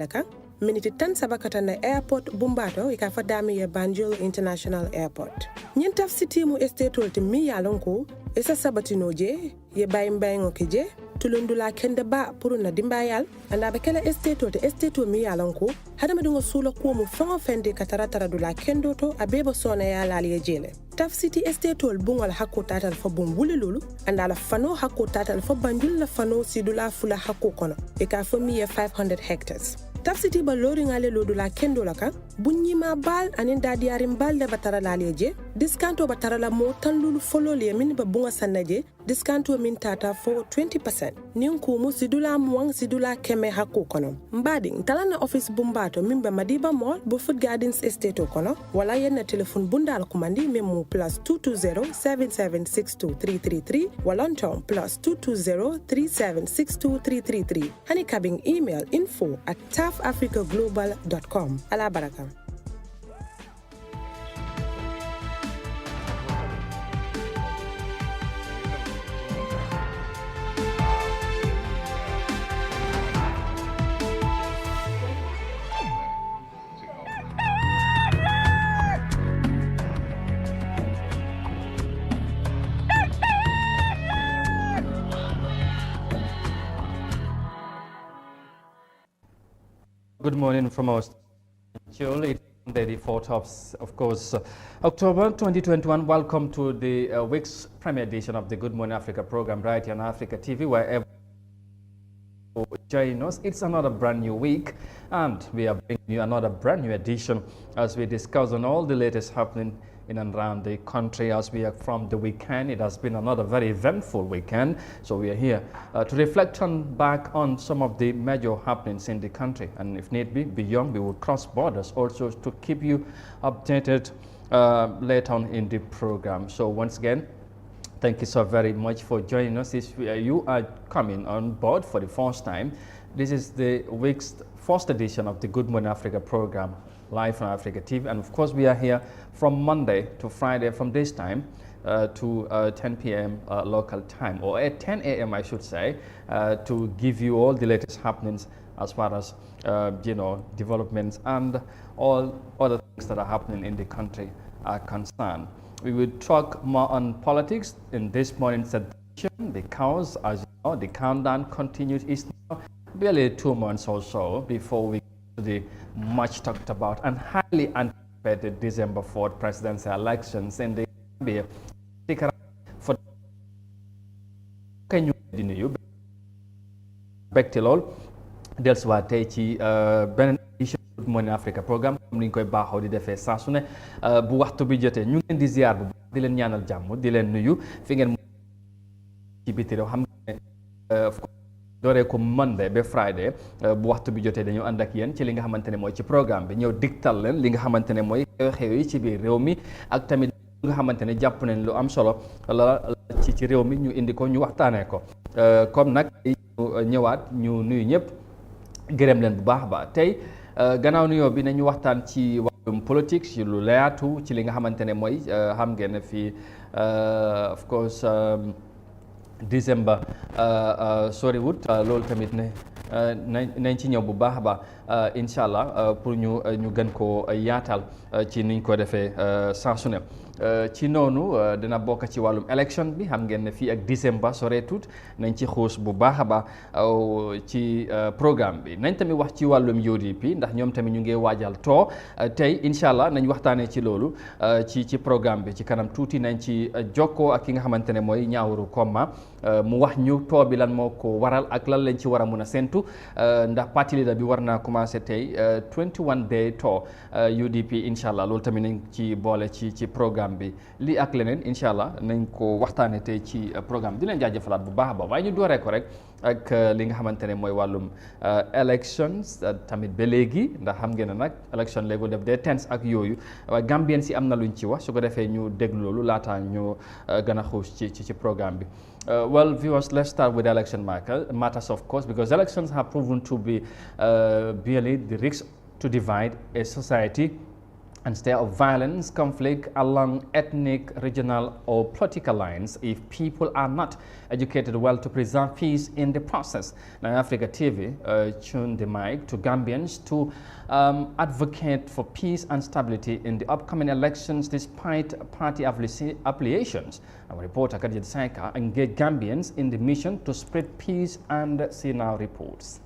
Daka miniti tan sabakata na airport Bumbato ikafa dami ya Banjul International Airport. Nyintaf city mu estate ti mi yalonko esa sabatinoje ye bayimbayingo keje tulundula kende ba puru na dimbayal anda bekela estate mi yalonko hada madungo sula ko mu fango fende kataratara dula kendo to abebo sona ya lali jele. Taf city estate bungol hakko tatal fo bum wulilulu anda la fano hakko tatal fo Banjul la fano sidula fula hakko kono ikafa mi ya 500 hectares. Taf city ba lori ngale lodu la kendo laka bunyi ma bal anin dadi arim bal de batara la leje diskanto batara la mo tan lulu folo le min ba bunga sanaje diskanto min tata fo 20% nin ku mu sidula muang sidula keme hakko kono mbadi talana office Bumbato min ba Madiba Mall bu Food Gardens estate kono wala yenna telephone bundal kumandi memu +220 7762 wala on +220 3762 hani kabing email info@tafafricaglobal.com ala baraka. Good morning from us. It's the 4th of course, October 2021. Welcome to the week's premiere edition of the Good Morning Africa program right here on Africa TV, wherever you join us. It's another brand new week, and we are bringing you another brand new edition as we discuss on all the latest happening in and around the country as we are from the weekend. It has been another very eventful weekend, so we are here to reflect back on some of the major happenings in the country, and if need be, beyond, we will cross borders also to keep you updated later on in the program. So once again, thank you so very much for joining us. If you are coming on board for the first time, this is the week's first edition of the Good Morning Africa program, live on Africa TV, and of course we are here from Monday to Friday from this time to 10 p.m. Local time, or at 10 a.m. I should say, to give you all the latest happenings as far as developments and all other things that are happening in the country are concerned. We will talk more on politics in this morning's edition because, as you know, the countdown continues. It's now barely 2 months or so before we the much talked about and highly anticipated December 4th presidential elections in the Gambia. For can you nuyu bekti lol dellusiwaat tey ci beneen édition Good Morning Africa programme comme ni ñu koy baaxoo di defee saa su ne bu waxtu bi jotee ñu ngi leen di ziar bu baax di leen ñaanal jàmm di leen nuyu fi ngeen ci biti réew xam ne dooree ko Monday ba Friday bu waxtu bi jotee dañu ànd ak yéen ci li nga xamante ne mooy ci programme bi ñëw digtal leen li nga xamante ne mooy xew yi ci biir réew mi ak tamit li nga xamante ne jàpp nañ lu am solo la ci réew mi ñu indi ko ñu waxtaanee ko comme nag ñu ñëwaat ñu nuyu ñëpp gërëm leen bu baax ba tey gannaaw nuyoo bi nañu waxtaan ci wàllum politique ci lu leyaatu ci li nga xamante ne mooy xam ngeen ne fii of course December soriwut loolu tamit ne nañ ci ñëw bu baax a baax incha allah pour ñu gën koo yaatal ci niñ ko defee saa su ne ci noonu dina bokk ci wàllum élection bi xam ngeen ne fii ak December soreetut nañ ci xuus bu baax a baax ci programme bi nañ tamit wax ci wàllum UDP ndax ñoom tamit ñu ngi waajal too tey incha allah nañ waxtaanee ci loolu ci programme bi ci kanam tuuti nañ ci jokkoo ak ki nga xamante ne mooy Ñaawuru Komma mu wax ñu too bi lan moo ko waral ak lan lañ ci war a mun a séntu ndax parti leader bi war naa commencé tey 21 day too UDP incha allah loolu tamit nañ ci boole ci programme bi lii ak leneen incha allah nañ ko waxtaanee tey ci programme di leen jaajëfalaat bu baax a baax waaye ñu dooree ko rek ak li nga xamante ne mooy wàllum elections tamit ba léegi ndax xam ngeen ne nag election léegi def des tense ak yooyu waaye Gambien si am na luñ ci wax su ko defee ñu déglu loolu laataa ñu gën a xuus ci programme bi. Well, viewers, let's start with election matters, of course, because elections have proven to be really the risk to divide a society and stir of violence, conflict along ethnic, regional, or political lines if people are not educated well to preserve peace in the process. Now, Africa TV tuned the mic to Gambians to advocate for peace and stability in the upcoming elections despite party affiliations. Our reporter Khadija Saika engaged Gambians in the mission to spread peace and see now reports.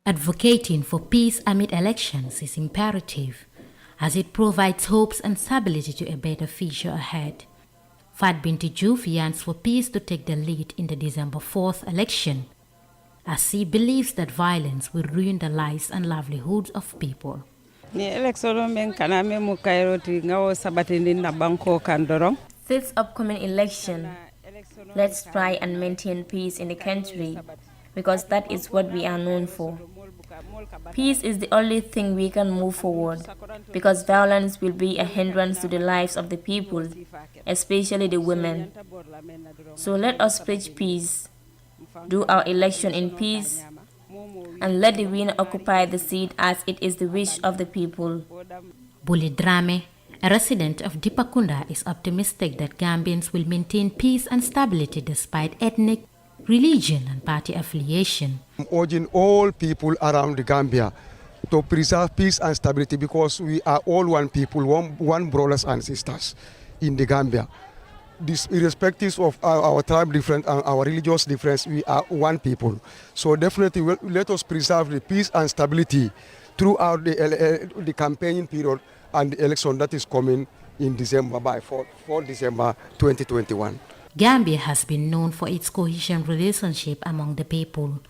Advocating for peace amid elections is imperative, as it provides hopes and stability to a better future ahead. Fat Binti Juf yearns for peace to take the lead in the December 4th election, as he believes that violence will ruin the lives and livelihoods of people. This upcoming election, let's try and maintain peace in the country, because that is what we are known for. Peace is the only thing we can move forward, because violence will be a hindrance to the lives of the people, especially the women. So let us preach peace, do our election in peace, and let the winner occupy the seat as it is the wish of the people. Buli Drame, a resident of Dipakunda, is optimistic that Gambians will maintain peace and stability despite ethnic, religion and party affiliation. I'm urging all people around the Gambia to preserve peace and stability, because we are all one people, one brothers and sisters in the Gambia. This, irrespective of our tribe difference and our religious difference, we are one people. So definitely let us preserve the peace and stability throughout the campaigning period and the election that is coming in December, by 4 December 2021. Gambia has been known for its cohesion relationship among the people.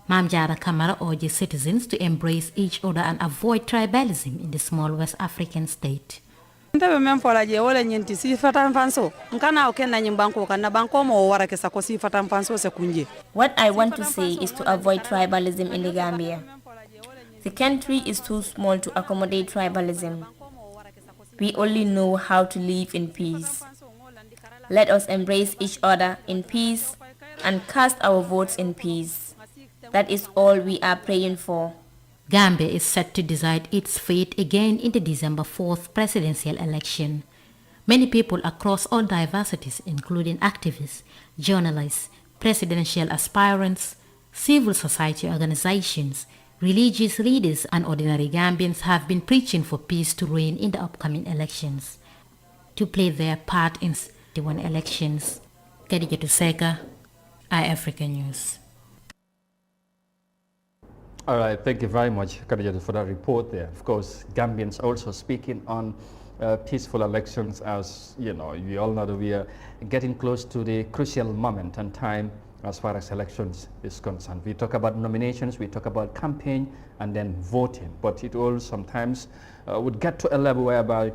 Mam Jara Kamara urges citizens to embrace each other and avoid tribalism in the small West African state. What I want to say is to avoid tribalism in the Gambia. The country is too small to accommodate tribalism. We only know how to live in peace. Let us embrace each other in peace and cast our votes in peace. That is all we are praying for. Gambia is set to decide its fate again in the December 4th presidential election. Many people across all diversities, including activists, journalists, presidential aspirants, civil society organizations, religious leaders, and ordinary Gambians have been preaching for peace to reign in the upcoming elections. To play their part in the one elections. Khadija Seka, iAfrica News. All right, thank you very much, Khadija, for that report there. Of course, Gambians also speaking on peaceful elections, as you know, we all know that we are getting close to the crucial moment and time as far as elections is concerned. We talk about nominations, we talk about campaign, and then voting, but it all sometimes would get to a level whereby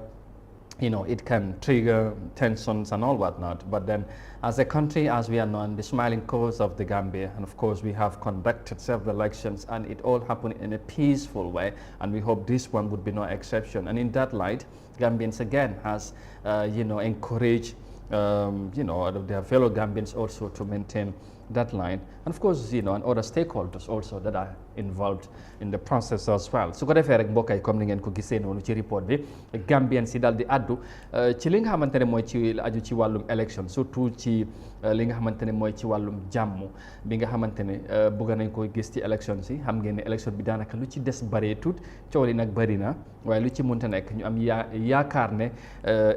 it can trigger tensions and all whatnot. But then as a country, as we are known, the smiling coast of the Gambia, and of course we have conducted several elections and it all happened in a peaceful way, and we hope this one would be no exception. And in that light, Gambians again has encouraged their fellow Gambians also to maintain that line, and of course and other stakeholders also that are involved in the process as well. su ko defee rek mbokk yi comme ni ngeen ko gisee noonu ci report bi, Gambien si daal di addu ci li nga xamante ne mooy ci aju ci wàllum élection, surtout ci li nga xamante ne mooy ci wàllum jàmm bi nga xamante ne bëgg nañ ko gis ci élection si. Xam ngeen ne élection bi daanaka lu ci des bëree tuut, coow li nag bëri na, waaye lu ci mënta nekk ñu am yaakaar ne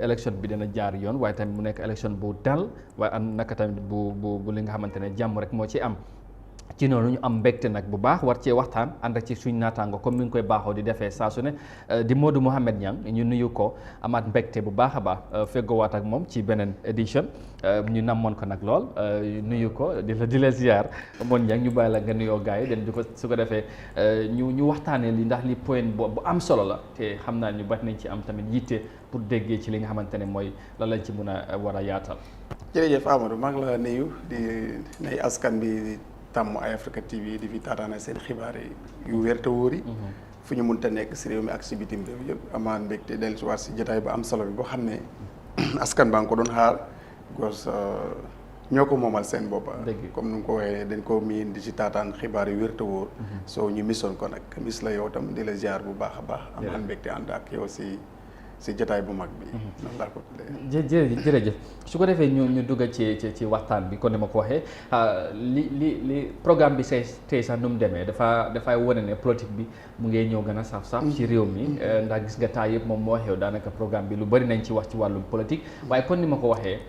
élection bi dina jaar yoon, waaye tamit mu nekk élection bu dal, waaye am naka tamit bu li nga xamante ne jàmm rek moo ci am. ci noonu ñu am mbégte nag bu baax war cee waxtaan ànd ak ci suñ naataango comme ni ñu koy baaxoo di defee saa su ne di Modou Mohamed Niang ñu nuyu ko amaat mbégte bu baax a baax feggowaat ak moom ci beneen édition ñu namoon ko nag lool nuyu ko di la ziar moon Niang ñu bàyyi la nga nuyoo gars yi den di ko su ko defee ñu waxtaanee li ndax li point bu am solo la te xam naa ñu bari nañ ci am tamit yitte pour déggee ci li nga xamante ne mooy la lañ ci mun a war a yaatal. jërëjëf Amadou maa ngi la nuyu di nuyu askan bi tàmm iAfrica TV di fi taataana seen xibaar yu wér te wóor yi fu ñu mënta nekk si réew mi ak si bitim réew yëpp amaan mbégte dellusiwaat si jotaay bu am solo bi boo xam ne askan baa ngi ko doon xaar because ñoo ko moomal seen boppa comme nu nga ko waxee dañ ko miin di ci taataan xibaar yu wér te wóor soo ñu misoon ko nag mis la yow tam di la ziar bu baax a baax am mbégte ànd ak yow si jotaay bu mag bi noonu laa ko tuddee jërëjëf su ko defee ñu dugg ci waxtaan bi kon ni ma ko waxee li programme bi tey sax nu mu demee dafay wane ne politique bi mu ngee ñëw gën a saf-saf ci réew mi ndax gis nga taa yëpp moom moo xew daanaka programme bi lu bari nañ ci wax ci wàllum politique waaye kon ni ma ko waxee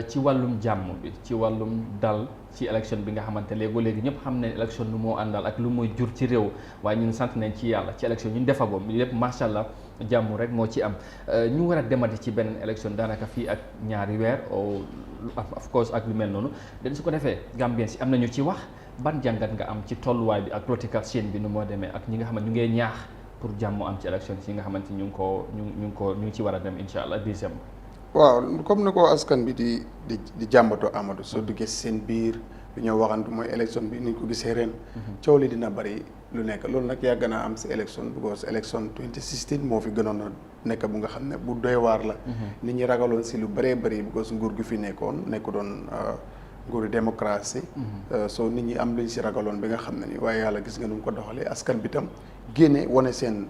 ci wàllum jàmm bi ci wàllum dal ci élection bi nga xamante léegi ñëpp xam ne élection lu moo àndal ak lu muy jur ci réew waaye ñun sant nañ ci yàlla ci élection ñun defagom lépp macha allah jàmm rek moo ci am ñu war a demati ci beneen élection daanaka fii ak ñaari weer of course ak lu mel noonu dañ su ko defee Gambien si am nañu ci wax ban jàngat nga am ci tolluwaay bi ak political scene bi nu moo demee ak ñi nga xamante ñu ngee ñaax pour jàmm am ci élection yi nga xamante ñu ngi ci war a dem incha allah décembre. waaw comme ni ko askan bi di jàmbatoo Amadou soo duggee seen biir lu ñoo waxantu mooy élection bi ni ñu ko gisee ren coow li dina bari lu nekk loolu nag yàgg naa am si élection because élection 2016 moo fi gënoon a nekk bu nga xam ne bu doy waar la nit ñi ragaloon si lu bëree bëri because nguur gi fi nekku doon nguuru démocratie soo nit ñi am luñ si ragaloon bi nga xam ne ni waaye yàlla gis nga nu mu ko doxalee askan bi tam génne wane seen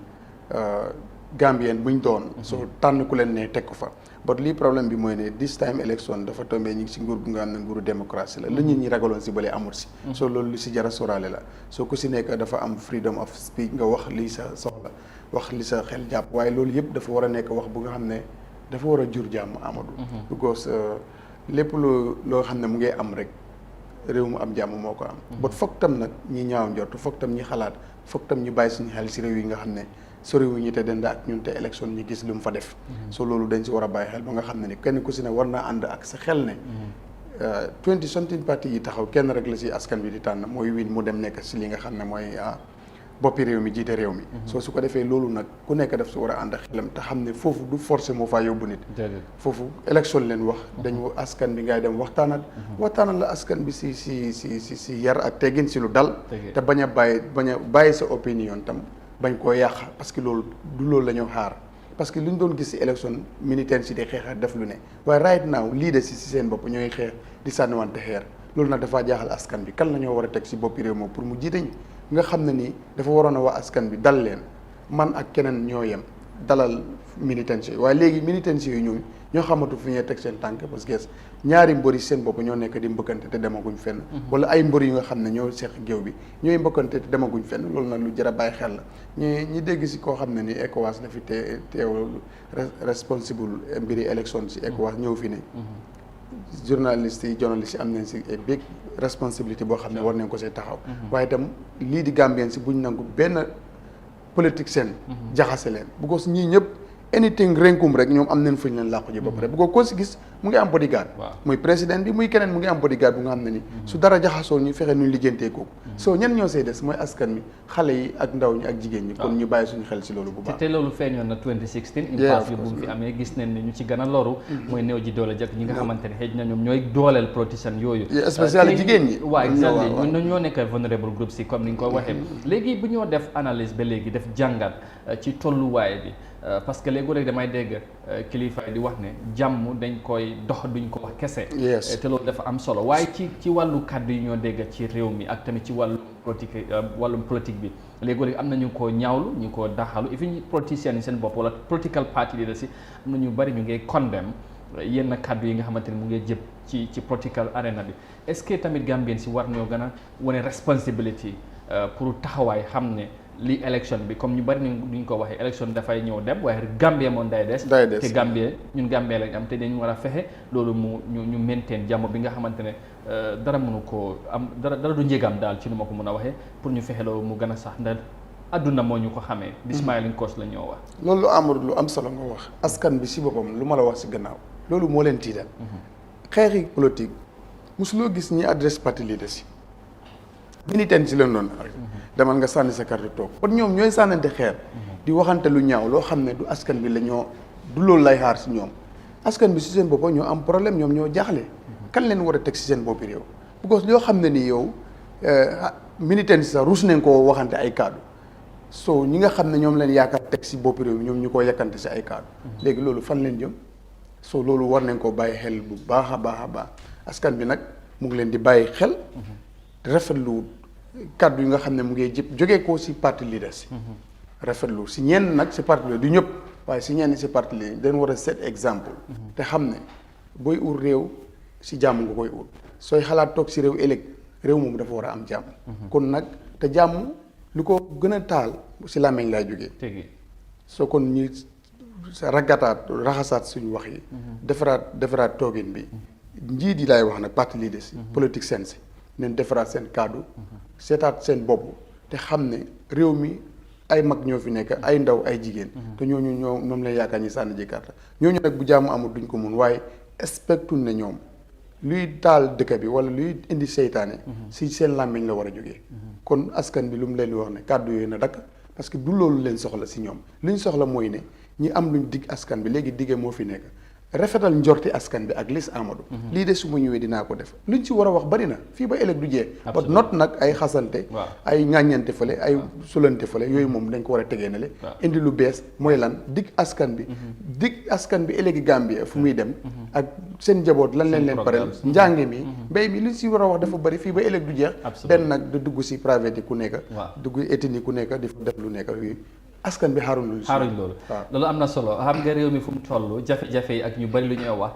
Gambien buñ doon soo tànn ku leen ne teg ko fa but lii problème bi mooy ne this time election dafa tombé ñu ngi si nguur bu nga xam ne nguuru démocratie la lu nit ñi ragaloon si bële amul si soo loolu lu si jara soraale la soo ku si nekk dafa am freedom of speech nga wax lii sa soxla wax li sa xel jàpp waaye loolu yëpp dafa war a nekk wax bu nga xam ne dafa war a jur jàmm Amadou because lépp loo xam ne mu ngi am rek réew mu am jàmm moo ko am but foog tam nag ñi ñaaw njort foog tam ñi xalaat foog tam ñu bàyyi suñu xel si réew yi nga xam ne soriwu ñu te denda ak ñun te élection ñu gis lu mu fa def so loolu dañ si war a bàyyi xel ba nga xam ne ni kenn ku si ne war naa ànd ak sa xel ne 20 parti yi taxaw kenn rek la si askan bi di tànn mooy win mu dem nekk si li nga xam ne mooy boppi réew mi jiite réew mi soo su ko defee loolu nag ku nekk daf si war a ànd ak xelam te xam ne foofu du forcé moo faa yóbbu nit foofu élection leen wax dañu askan bi ngay dem waxtaanal la askan bi si yar ak teggin si lu dal te bañ a bàyyi sa opinion tam bañ koo yàq parce que loolu du loolu la ñu xaar parce que lu ñu doon gis si élection militaire si di xeex def lu ne waaye right now leader si seen bopp ñooy xeex di sànniwante xeer loolu nag dafa jaaxal askan bi kan la ñoo war a teg si boppi réew moom pour mu jiite ñu nga xam ne nii dafa waroon a wax askan bi dal leen man ak keneen ñoo yem dalal militants yi waaye léegi militants yooyu ñoo xamatu fu ñuy teg seen tànk parce que ñaari mbër yi seen bopp ñoo nekk di mbëkkante te demaguñ fenn wala ay mbër yu nga xam ne ñoo seq géew bi ñooy mbëkkante te demaguñ fenn loolu nag lu jar a bàyyi xel la ñi dégg si koo xam ne ni ECOWAS dafi teew responsible mbiri élection si ECOWAS ñëw fi ne journalistes yi am nañ si big responsabilité boo xam ne war nañ ko see taxaw waaye itam lii di Gambien si buñ nangu benn politique seen jaxase leen bu ko ñii ñëpp anything renkum rek ñoom am nañ fuñ leen làqu ji ba pare bu ko si gis mu ngi am bodyguard muy président bi muy keneen mu ngi am bodyguard bu nga xam ne ni su dara jaxasoo ñu fexe nuñ lijjantee kooku soo ñen ñoo see des mooy askan mi xale yi ak ndaw ñi ak jigéen ñi kon ñu bàyyi suñu xel si loolu bu baax te loolu feeñoon na 2016 impasse yu bu mu fi amee gis nañ ne ñu ci gën a loru mooy néew ji doole jëkk ñi nga xamante ne xëy na ñoom ñooy dooleel politiciens yooyu spécial jigéen ñi waaw exactement ñoo nekk vulnerable group si comme ni nga ko waxee léegi bu ñoo def analyse ba léegi def jàngat ci tolluwaay bi parce que léegi damay dégg kilifa yi di wax ne jàmm dañ koy dox duñ ko wax kese te loolu dafa am solo waaye ci wàllu kàddu yi ñoo dégg ci réew mi ak tamit ci wàllum politique bi léegi am na ñu ko ñaawlu ñu ko daxalu et puis politiciens yi seen bopp wala political party leaders si am na ñu bari ñu ngay condemn yenn kàddu yi nga xamante ne mu ngi jëp ci political arena bi est-ce que tamit Gambien si war ñoo gën a wane responsibility pour taxawaay xam ne lii élection bi comme ñu bari ni ñu ko waxee élection dafay ñëw dem waaye Gambie moom day des te Gambie ñun Gambie lañ am te dañu war a fexe loolu ñu maintain jàmm bi nga xamante ne dara mënu koo am dara du njëgam daal ci nu ma ko mën a waxee pour ñu fexe loolu mu gën a sax ndax adduna moo ñu ko xamee di smiling coast la ñoo wax loolu lu amul lu am solo nga wax askan bi si boppam lu ma la wax si gannaaw loolu moo leen tiital xeexi politique mosuloo gis ñi adresse parti leader si militant si leen doon demal nga sànni sa carte toog kon ñoom ñooy sànnante xeer di waxante lu ñaaw loo xam ne du askan bi la ñoo du loolu lay xaar si ñoom askan bi si seen bopp ñoo am problème ñoom ñoo jaaxle kan leen war a teg si seen boppi réew parce que yoo xam ne ni yow militant si sax rus nañ koo waxante ay kaddu so ñi nga xam ne ñoom leen yaakaar teg si boppi réew ñoom ñu ko yàkkante si ay kaddu léegi loolu fan leen jëm so loolu war nañ koo bàyyi xel bu baax a baax a baax askan bi nag mu ngi leen di bàyyi xel rafetlu kàddu yi nga xam ne mu ngi jëpp jógee ko si parti leaders rafetlu si ñenn nag si parti leader du ñëpp waaye si ñenn si parti leader dañ war a set exemple te xam ne booy ut réew si jàmm nga koy ut sooy xalaat toog si réew ëllëg réew moom dafa war a am jàmm kon nag te jàmm lu ko gën a taal si làmmiñ lay jógee soo kon ñu raxasaat suñu wax yi defaraat toogin bi njiit yi laay wax nag parti leaders yi politique seen si neen defaraat seen kaddu seetaat seen bopp te xam ne réew mi ay mag ñoo fi nekk ay ndaw ay jigéen te ñooñu ñoom lay yaakaar ñi sànni ji karta ñooñu nag bu jàmm amul duñ ko mun waaye expectuñ ne ñoom luy taal dëkk bi wala luy indi seytaane si seen làmmiñ la war a jógee kon askan bi lu mu leen di wax ne kàddu yooyu na dakk parce que du loolu leen soxla si ñoom li ñu soxla mooy ne ñi am luñ dig askan bi léegi diggee moo fi nekk rafetal njorti askan bi ak lis Amadou lii de su ma ñëwee dinaa ko def luñ ci war a wax bari na fii ba ëllëg du jee but not nag ay xasante ay ŋàññante fële ay sulante fële yooyu moom dañ ko war a tegee ne le indi lu bees mooy lan dig askan bi ëllëgi Gambie fu muy dem ak seen njaboot lan leen pareel njànge mi mbéy mi li si war a wax dafa bari fii ba ëllëg du jeex den nag du dugg si private yi ku nekk dugg ethnie ku nekk di fa def lu nekk yooyu askan bi xaaruñ loolu loolu am na solo xam nga réew mi fu mu toll jafe-jafe yi ak ñu bari lu ñuy wax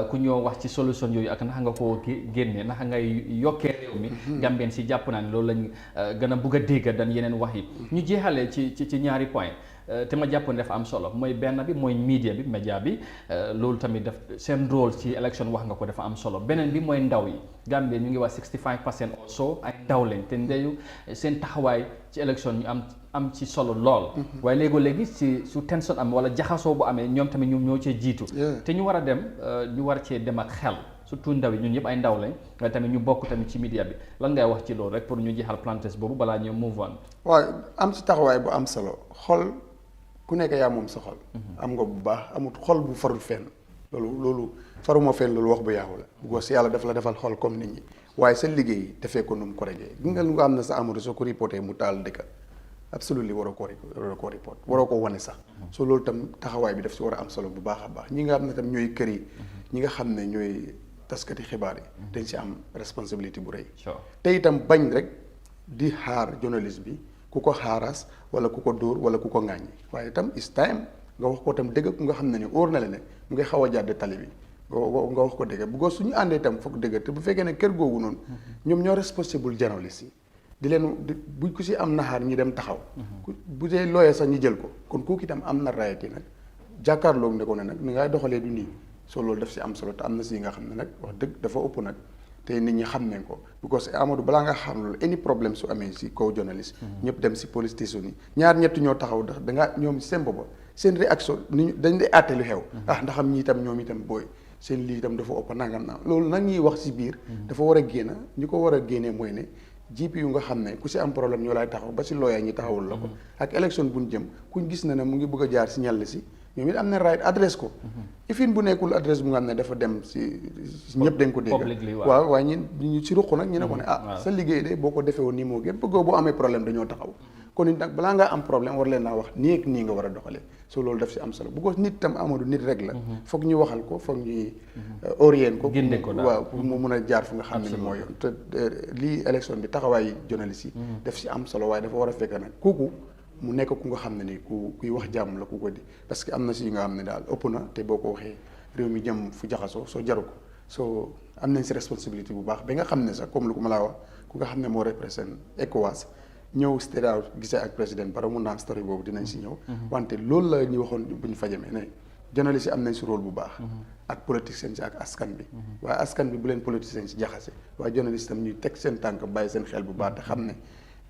ku ñoo wax ci solution yooyu ak naka nga koo génne naka ngay yokkee réew mi Gambien si jàpp naa ne loolu lañ gën a bugg a dégg dan yeneen wax yi ñu jeexalee ci ñaari point te ma jàpp ne dafa am solo mooy benn bi mooy media bi média bi loolu tamit daf seen rôle ci élection wax nga ko dafa am solo beneen bi mooy ndaw yi Gambie ñu ngi wax 65% or so ay ndaw lañ te ndeyu seen taxawaay ci élection ñu am ci solo lool waaye léegi ci su tension am wala jaxasoo bu amee ñoom tamit ñoom ñoo cee jiitu te ñu war a dem ñu war cee dem ak xel surtout ndaw yi ñun ñëpp ay ndaw lañ waaye tamit ñu bokk tamit ci media bi lan ngay wax ci loolu rek pour ñu jeexal parenthèse boobu balaa ñu move on waaw am ci taxawaay bu am solo xol ku nekk yaa moom sa xol am nga bu baax amut xol bu farul fenn loolu faruma fenn loolu wax bu yaaxu la bu ko si yàlla daf la defal xol comme nit ñi waaye sa liggéey defee ko nu mu ko regee gi nga lu nga xam ne sa Amadou soo ko reporté mu taal dëkk absolument waroo ko report waroo ko wane sax so loolu tam taxawaay bi daf si war a am solo bu baax a baax ñi nga xam ne tam ñooy kër yi ñi nga xam ne ñooy taskati xibaar yi dañ si am responsabilité bu rëy te itam bañ rek di xaar journaliste bi ku ko xaaraas wala ku ko dóor wala ku ko ŋàññi waaye itam is time nga wax ko tam dëgg ku nga xam ne ni óor na la ne mu ngi xaw a jàdd tali bi nga wax ko dëgg bu ko suñu àndee itam foog dëgg te bu fekkee ne kër googu noonu ñoom ñoo responsable journaliste yi di leen buñ ko si am naxaar ñi dem taxaw bu dee looyee sax ñi jël ko kon kooku itam am na rayati nag jàkkaarloog ne ko ne nag ni ngay doxalee du nii soo loolu daf si am solo te am na si nga xam ne nag wax dëgg dafa ëpp nag te nit ñi xam nañ ko because Amadou balaa nga xam loolu any problème su amee si kaw journaliste ñëpp dem si police station yi ñaar ñett ñoo taxaw ndax dangaa ñoom seen boppa seen réaction ni dañ lay àtte lu xew ndax xam ñi itam ñoom itam booy seen lii itam dafa ëpp nangam naa loolu nag ñuy wax si biir dafa war a génn ñi ko war a génnee mooy ne GP yu nga xam ne ku si am problème ñoo lay taxaw ba si looyaa ñi taxawul la ko ak élection buñ jëm kuñ gis na ne mu ngi bëgg a jaar si ñàll si ñoom it am na right adresse ko ifin bu nekkul adresse bu nga xam ne dafa dem si ñëpp dañ ko dégg waaw waaye ñu si ruq nag ñu ne ko ne sa liggéey de boo ko defee woon nii moo gën bëggoo boo amee problème dañoo taxaw kon nit nag balaa ngaa am problème war leen naa wax nii ak nii nga war a doxalee so loolu daf si am solo bu ko nit tam Amadou nit rek la foog ñu waxal ko foog ñuy orient ko waaw pour mu mun a jaar fu nga xam ne ni mooy yoon te lii élection bi taxawaay journaliste yi daf si am solo waaye dafa war a fekk nag kooku mu nekk ku nga xam ne ni kuy wax jàmm la ku ko di parce que am na si nga xam ne daal ëpp na te boo ko waxee réew mi jëm fu jaxasoo soo jaru ko soo am nañ si responsabilité bu baax ba nga xam ne sax comme lu ko ma laa wax ku nga xam ne moo représente ECOWAS ñëw stade gisee ak président Barrow mun naa am story boobu dinañ si ñëw wante loolu la ñu waxoon bu ñu fajamee ne journaliste yi am nañ si rôle bu baax ak politicien si ak askan bi waaye askan bi bu leen politicien si jaxase waaye journaliste tam ñuy teg seen tànk bàyyi seen xel bu baax te xam ne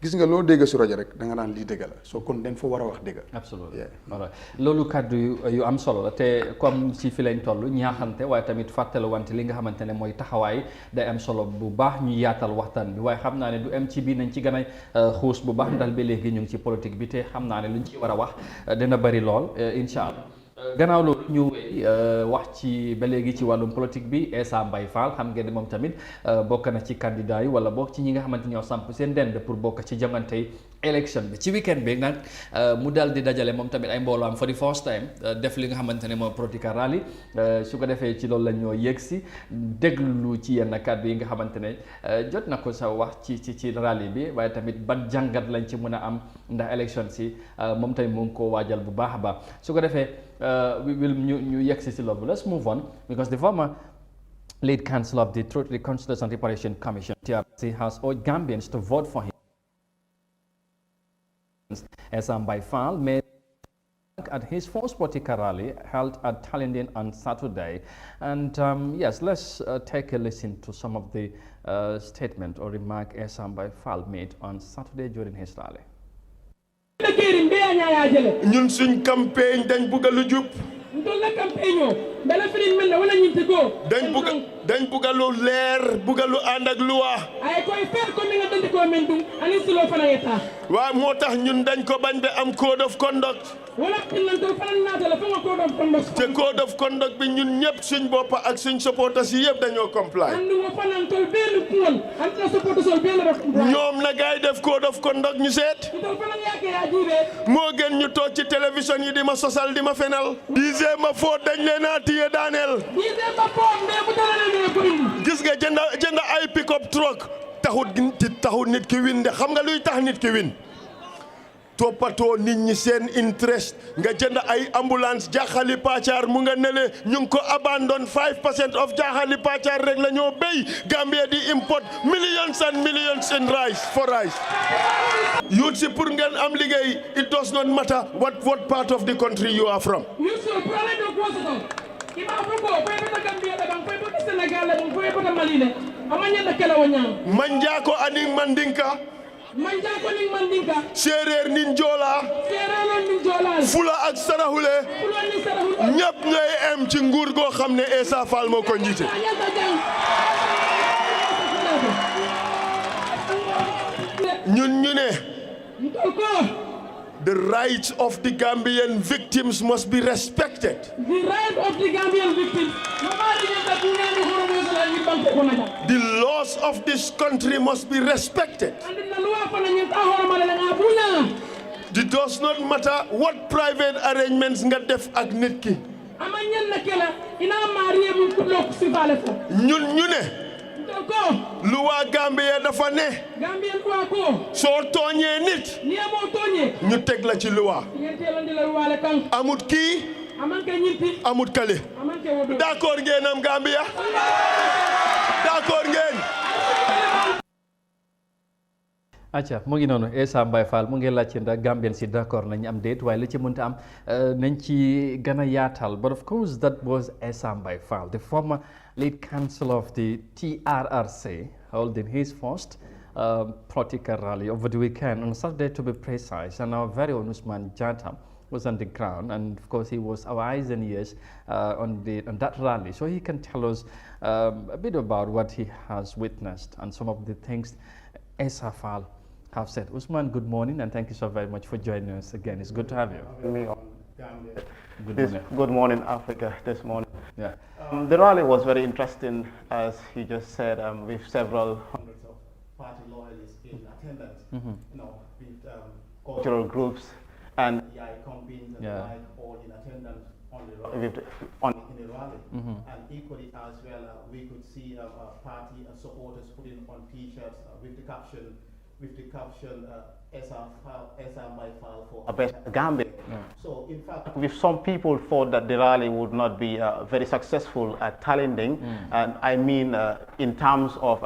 gis nga loo dégg si rajo rek da nga naan lii dëgg la soo kon dañ fa war a wax dëgg. absolument voilà loolu kàddu yu am solo la te comme ci fi lañ toll ñaaxante waaye tamit fàttali wante li nga xamante ne mooy taxawaay day am solo bu baax ñu yaatal waxtaan bi waaye xam naa ne du am ci bii nañ ci gën a xuus bu baax ndax ba léegi ñu ngi ci politique bi te xam naa ne luñ ci war a wax dina bari lool incha allah. gannaaw loolu ñu wax ci ba léegi ci wàllum politique bi Essa Faal xam ngeen ne moom tamit bokk na ci candidat yi wala bokk ci ñi nga xamante ñoo samp seen dend pour bokk ci jamante yi élection bi ci weekend bi nag mu dal di dajale moom tamit ay mbooloo am for the first time def li nga xamante ne mooy political rally su ko defee ci loolu la ñoo yegg si déglu ci yenn kàddu yi nga xamante ne jot na ko sa wax ci rally bi waaye tamit ban jàngat lañ ci mën a am ndax élection si moom tamit mu ngi koo waajal bu baax a baax su ko defee ñu yegg si loolu let's move on because the former lead counsel of the Constitution Reparation Commission TRC has urged Gambians to vote for him. Essa Faal made at his first political rally held at Tallinn on Saturday. And yes, let's take a listen to some of the statement or remark Essa Faal made on Saturday during his rally. ñun suñ campagne dañ bugg lu jub dañ bugg lu leer bugg lu ànd ak luwa waaw moo tax ñun dañ ko bañ ba am code of conduct te code of conduct bi ñun ñëpp suñ bopp ak suñ supporters yi yëpp dañoo comply ñoom na gaay def code of conduct ñu seet moo gën ñu toog ci télévision yi di ma sosal di ma fenal disee ma foot dañ leen a téye daaneel gis nga jënd ay pick-up truck taxut nit ki win de xam nga luy tax nit ki win toppatoo nit ñi seen interest nga jënd ay ambulance jaaxali paacaar mu nga nele ñu ngi ko abandon 5% of jaaxali paacaar rek la ñoo béy Gambia di import millions and millions in rice youth si pour ngeen am liggéey it does not matter what part of the country you are from manjako aning mandinka séeréer nin joola fula ak sarahule ñëpp ñooy am ci nguur goo xam ne Essa Faal moo ko njiite ñun ñu ne the rights of the Gambian victims must be respected. The right of the Gambian victims. The laws of this country must be respected. It does not matter what private arrangements nga def ak nit ki. ñun ñu ne luwa Gambia dafa ne soo tooñee nit ñu teg la ci luwa amut kii amut kale d'accord ngeen am Gambia d'accord ngeen acca mu ngi noonu Essa Faal mu ngi laajte ndax Gambien si d'accord nañ am déet waaye li ci mënta am nañ ci gën a yaatal but of course that was Essa Faal the former lead counsel of the TRRC holding his first political rally over the weekend on Saturday to be precise, and our very own Usman Jata was on the ground, and of course he was our eyes and ears on that rally, so he can tell us a bit about what he has witnessed and some of the things Essa Faal have said. Usman, good morning, and thank you so very much for joining us again. It's good to have you. Good morning, Africa, this morning. Yeah. The rally was very interesting, as he just said, with several hundreds of party loyalists in attendance, with cultural groups and companies and the like, all in attendance on the rally. In the rally. And equally as well, we could see party supporters putting on T-shirts with the caption, Essa Faal for a better Gambia. Yeah. So, in fact, with some people thought that the rally would not be very successful at Tallinn, and I mean in terms of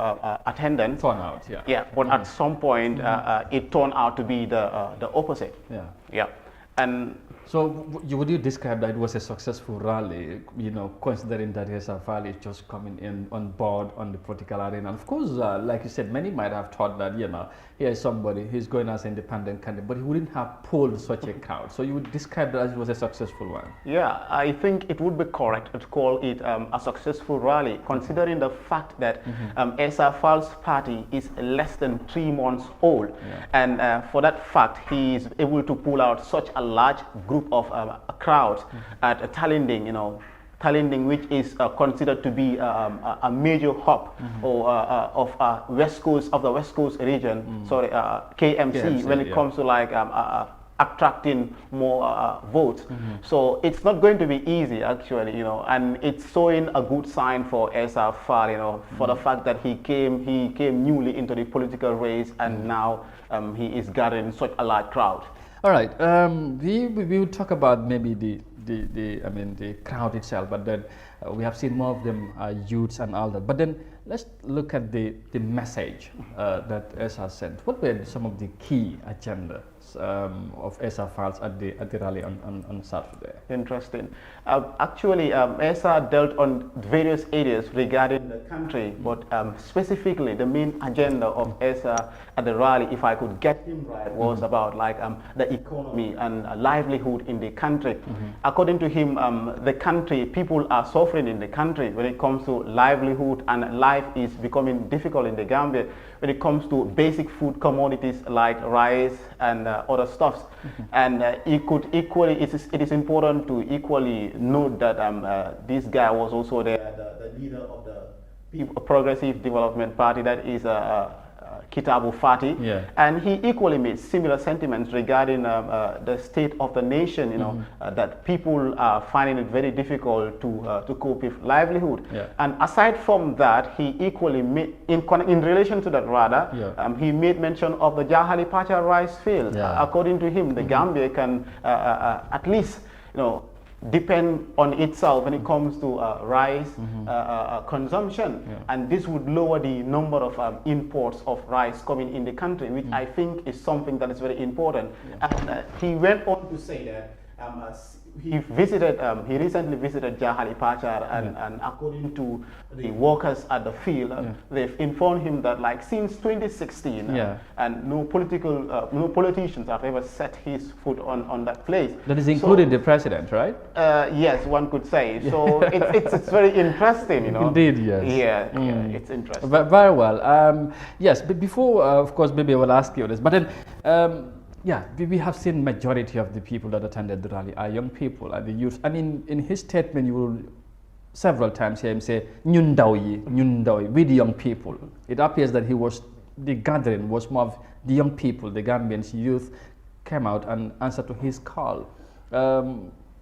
attendance. Turnout, yeah. Yeah, but at some point it turned out to be the opposite. Yeah. Yeah. And so would you describe that it was a successful rally, considering that Essa Faal is just coming in on board on the political arena? And of course, like you said, many might have thought that, here is somebody, he's going as an independent candidate, but he wouldn't have pulled such a crowd. So you would describe that as it was a successful one? Yeah, I think it would be correct to call it a successful rally, considering the fact that Essa Faal's party is less than 3 months old. Yeah. And for that fact, he is able to pull out such a large group of a crowd at Tallinn, Talinding, which is considered to be a major hub or of West Coast of the West Coast region. Sorry, KMC, when it comes to like attracting more votes. So it's not going to be easy, actually, and it's showing a good sign for Essa Faal, for the fact that he came newly into the political race, and now he is gathering such a large crowd. All right, we will talk about maybe the crowd itself, but then we have seen more of them youths and all that. But then let's look at the message that Essa sent. What were some of the key agendas of Essa Faal at the rally on Saturday? Interesting. Actually, Essa dealt on various areas regarding the country, but specifically the main agenda of Essa at the rally, if I could get him right, was about like the economy and livelihood in the country. According to him, the country, people are suffering in the country when it comes to livelihood, and life is becoming difficult in the Gambia when it comes to basic food commodities like rice and other stuffs. And it is important to equally note that this guy was also the leader of the Progressive Development Party, that is Kitabu Fati, and he equally made similar sentiments regarding the state of the nation, that people are finding it very difficult to cope with livelihood. And aside from that, he equally made, in relation to that rather, he made mention of the Jahali Pacha rice field. According to him, the Gambia can at least, depend on itself when it comes to rice consumption, and this would lower the number of imports of rice coming in the country, which I think is something that is very important. And he went on to say that he recently visited Jahali Pachar, and according to the workers at the field, they've informed him that like since 2016, and no politicians have ever set his foot on that place. That is including the president, right? Yes, one could say. So it's very interesting, Indeed, yes. It's interesting. Very well. Yes, but before, of course, maybe I will ask you this, but then. We have seen majority of the people that attended the rally are young people, are the youth. And in his statement, you will several times hear him say, "Ñun ndaw yi," with the young people. It appears that the gathering was more of the young people, the Gambians youth came out and answered to his call.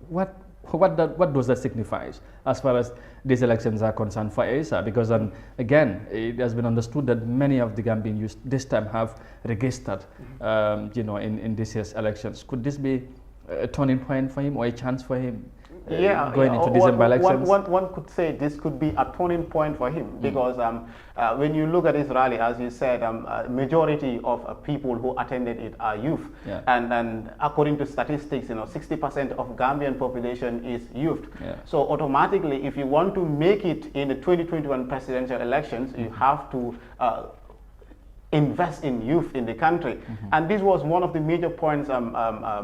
What does that signify as far as these elections are concerned for Essa? Because again, it has been understood that many of the Gambian youth this time have registered, in this year's elections. Could this be a turning point for him or a chance for him? Going into December elections? One could say this could be a turning point for him, because when you look at this rally, as you said, majority of people who attended it are youth, and according to statistics, 60% of Gambian population is youth. So automatically, if you want to make it in the 2021 presidential elections, you have to invest in youth in the country. And this was one of the major points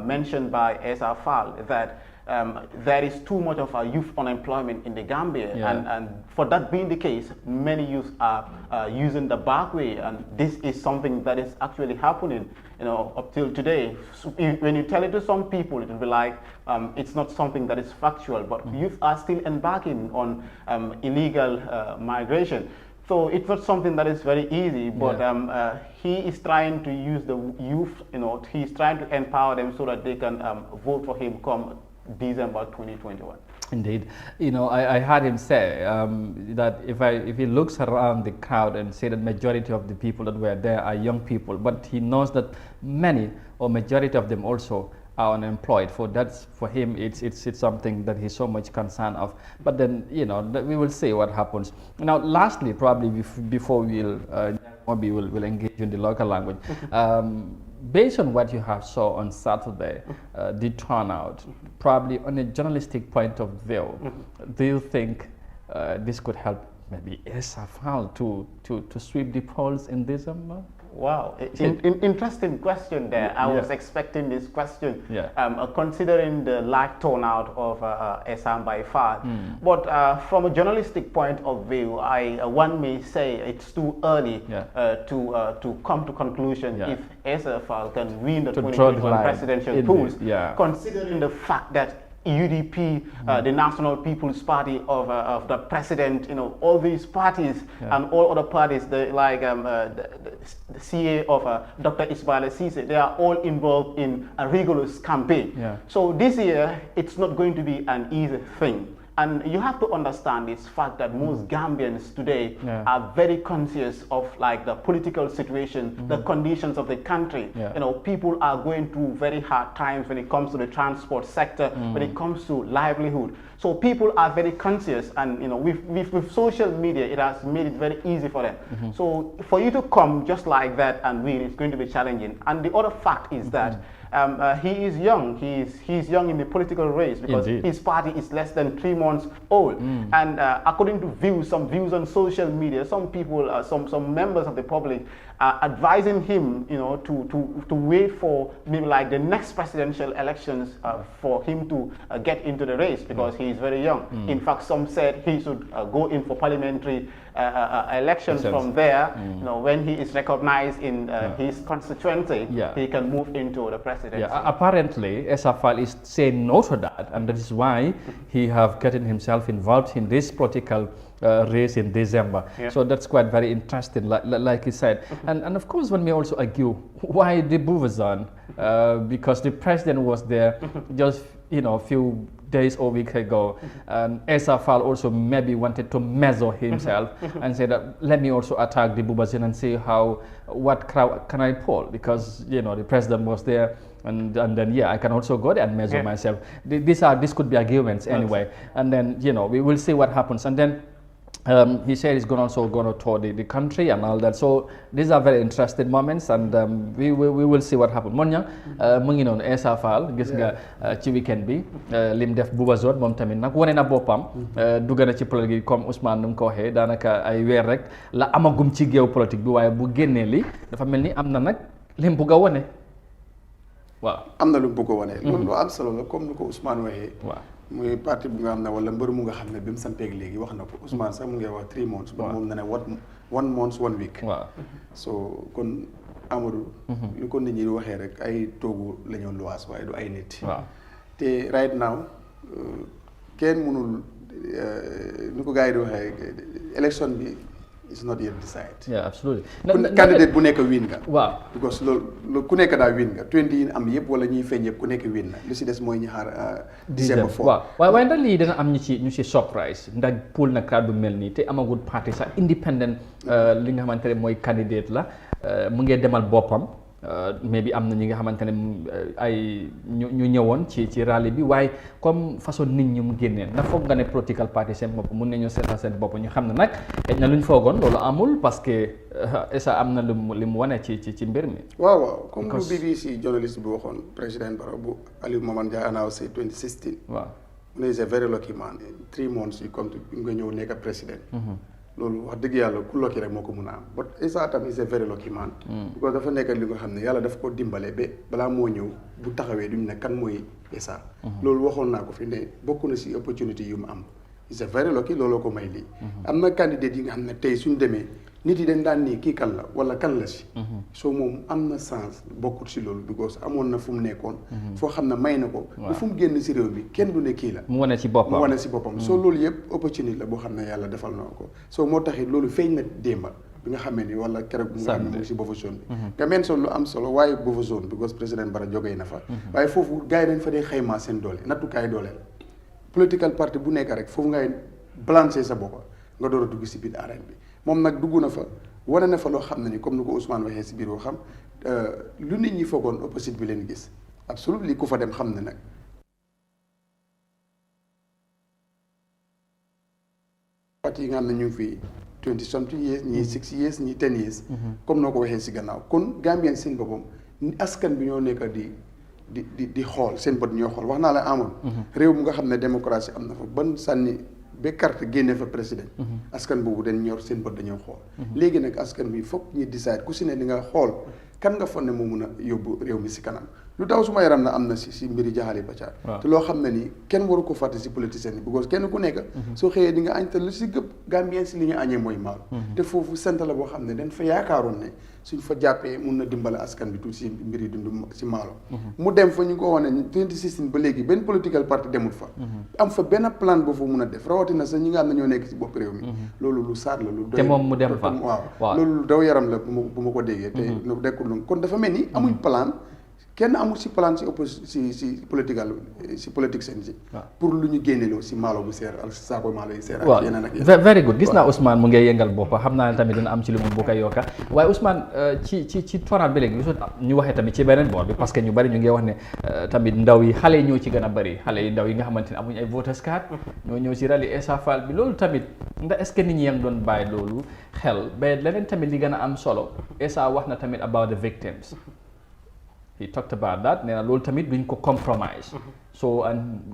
mentioned by Essa Faal, that there is too much of a youth unemployment in the Gambia, and for that being the case, many youth are using the back way, and this is something that is actually happening, up till today. So when you tell it to some people, it will be like it's not something that is factual, but youth are still embarking on illegal migration. So it's not something that is very easy, but he is trying to use the youth, he's trying to empower them so that they can vote for him come December 2021. Indeed. I heard him say that if he looks around the crowd and say that majority of the people that were there are young people, but he knows that many or majority of them also are unemployed. For him, it's something that he's so much concerned of. But then, we will see what happens. Now, lastly, probably before we'll engage in the local language, based on what you have saw on Saturday, the turnout, probably on a journalistic point of view, do you think this could help maybe Essa Faal to sweep the polls in December? Wow, interesting question there. I was expecting this question, considering the large turnout of Essa Faal. But from a journalistic point of view, one may say it's too early to come to conclusion if Essa Faal can win the 2021 presidential polls, considering the fact that UDP, the National People's Party of the president, all these parties and all other parties, the CA of Dr. Ismaila Ceesay, they are all involved in a rigorous campaign. So this year, it's not going to be an easy thing. And you have to understand this fact that most Gambians today are very conscious of the political situation, the conditions of the country. People are going through very hard times when it comes to the transport sector, when it comes to livelihood. So people are very conscious, and with social media, it has made it very easy for them. So for you to come just like that and win, it's going to be challenging. And the other fact is that he is young. He's young in the political race because his party is less than 3 months old. And according to some views on social media, some people, some members of the public are advising him, to wait for maybe the next presidential elections for him to get into the race because he is very young. In fact, some said he should go in for parliamentary elections from there. When he is recognized in his constituency, he can move into the presidency. Apparently, Essa Faal is saying no to that, and that is why he have gotten himself involved in this political race in December. So that's quite very interesting, like he said. And of course, one may also argue, why the Bouvazon? Because the president was there just a few days or week ago, and Essa Faal also maybe wanted to measure himself and say that let me also attack the Bouvazon and see what crowd can I pull, because the president was there, and then I can also go there and measure myself. This could be arguments anyway, and then we will see what happens. And then he said he's also going to tour the country and all that. So these are very interesting moments, and we will see what happens. Monya mu ngi noonu Essa Faal gis nga ci weekend bi lim def Bouvazon moom tamit nag wane na boppam dugg na ci politique comme Ousmane nu mu ko waxee daanaka ay weer rek la amagum ci géew politique bi, waaye bu génnee li dafa mel ni am na nag lim bugg a wane. waaw am na lu mu bëgg a wane. loolu lu am solo la comme ni ko Ousmane waxee. waaw muy parti bu nga xam ne wala mbër mu nga xam ne bi mu sampeeg léegi wax na ko Ousmane sax mu ngi wax 3 months. waaw moom na ne 1 month 1 week. waaw so kon Amadou. lu ko nit ñi di waxee rek ay toogu la ñu luwaas waaye du ay nit. waaw te right now kenn mënul ni ko gars yi di waxee élection bi. It's not yet decided. Yeah, absolutely. Candidate bu nekk win nga. waaw because loolu ku nekk daa win nga 20 yi am yëpp wala ñuy feeñ yëpp ku nekk win na lu si des mooy ñu xaar December 4. waaw waaye ndax lii dana am ñu ci surprise ndax pool na crowd bu mel nii te amagul parti sax independent li nga xamante ne mooy candidate la mu ngee demal boppam. mais bi am na ñi nga xamante ne ay ñu ñëwoon ci rallye bi, waaye comme façon nit ñi mu génnee ndax foog nga ne political party seen bopp mun nañu seetal seen bopp ñu xam ne nag xëy na lu ñu foogoon loolu amul, parce que Essa am na li mu wane ci mbir mi. waaw comme lu BBC journaliste bi waxoon président Barrow bu Alieu Momane Njie announcé 2016. waaw mu ne is a very lucky man 3 months yu comme nga ñëw nekk président. loolu wax dëgg yàlla ku lucky rek moo ko mun a am but Essa tam is a very lucky man. because dafa nekk li nga xam ne yàlla dafa ko dimbale ba balaa moo ñëw bu taxawee duñ ne kan mooy Essa. loolu waxoon naa ko fi ne bokk na si opportunity yu mu am. is a very lucky looloo ko may lii. am na candidate yi nga xam ne tey suñ demee nit yi dañ daan nii kii kan la wala kan la si. soo moom am na sens bokkut si loolu because amoon na fu mu nekkoon. foo xam ne may na ko. waaw fu mu génn si réew mi kenn du ne kii la. mu wane si boppam soo loolu yëpp opportunité la boo xam ne yàlla defal na ko soo moo taxit loolu feeñ na démba bi nga xamee ni wala keroog bi nga xam ne mu si Bouvazon bi. nga meen sol lu am solo waaye Bouvazon because président Barrow jógee na fa. waaye foofu gars yi dañ fa dee xaymaa seen doole nattukaay dooleel political party bu nekk rek foofu ngay balancer sa bopp nga door a dugg si biir arène bi. moom nag dugg na fa wane na fa loo xam ne ni comme ni ko Ousmane waxee si biir boo xam lu nit ñi foogoon opposite bi leen gis absolument ku fa dem xam ne nag parti yi nga xam ne ñu ngi fi 20 something years ñii 6 years ñii 10 years comme noo ko waxee si gannaaw kon Gambien seen boppam askan bi ñoo nekk di xool seen bët ñoo xool wax naa la amoon réew mu nga xam ne démocratie am na fa ban sànni ba carte génne fa président askan boobu dañ ñor seen bët dañoo xool léegi nag askan bi foog ñu decide ku si ne di nga xool kan nga foog ne moo mun a yóbbu réew mi si kanam lu taw suma yaram na am na si mbiri jaxali Bacar te loo xam ne ni kenn waru ko fàtte si politicien yi because kenn ku nekk soo xëyee di nga añ te lu si gëpp Gambien si li ñu añee mooy maalo te foofu sant la boo xam ne dañ fa yaakaaroon ne suñ fa jàppee mun na dimbale askan bi tuuti si mbiri dund si maalo mu dem fa ñu ko wax ne 2016 ba léegi benn political party demul fa am fa benn plan boo fa mun a def rawatina sax ñi nga xam ne ñoo nekk si bopp réew mi loolu lu saat la lu doy te moom mu dem fa waaw loolu lu daw yaram la bu ma ko déggee te dekkul noonu kon dafa mel ni amuñ plan kenn amul si plan si si politique seen si pour lu ñu génneloo si maalo bu seer ak saako maalo yi seer ak yeneen ak yeneen very good gis naa Ousmane mu ngay yëngal boppa xam naa ne tamit dina am ci lu mu bokk a yokka waaye Ousmane ci tournant bi léegi gisul ñu waxee tamit ci beneen boor bi parce que ñu bari ñu ngi wax ne tamit ndaw yi xale yi ñoo ci gën a bari xale yi ndaw yi nga xamante ne amuñ ay voters card ñoo ñëw si rally Essa Faal bi loolu tamit ndax est-ce que nit ñi yaa ngi doon bàyyi loolu xel ba leneen tamit li gën a am solo Essa wax na tamit about the victims. He talked about that nee na loolu tamit duñ ko compromise so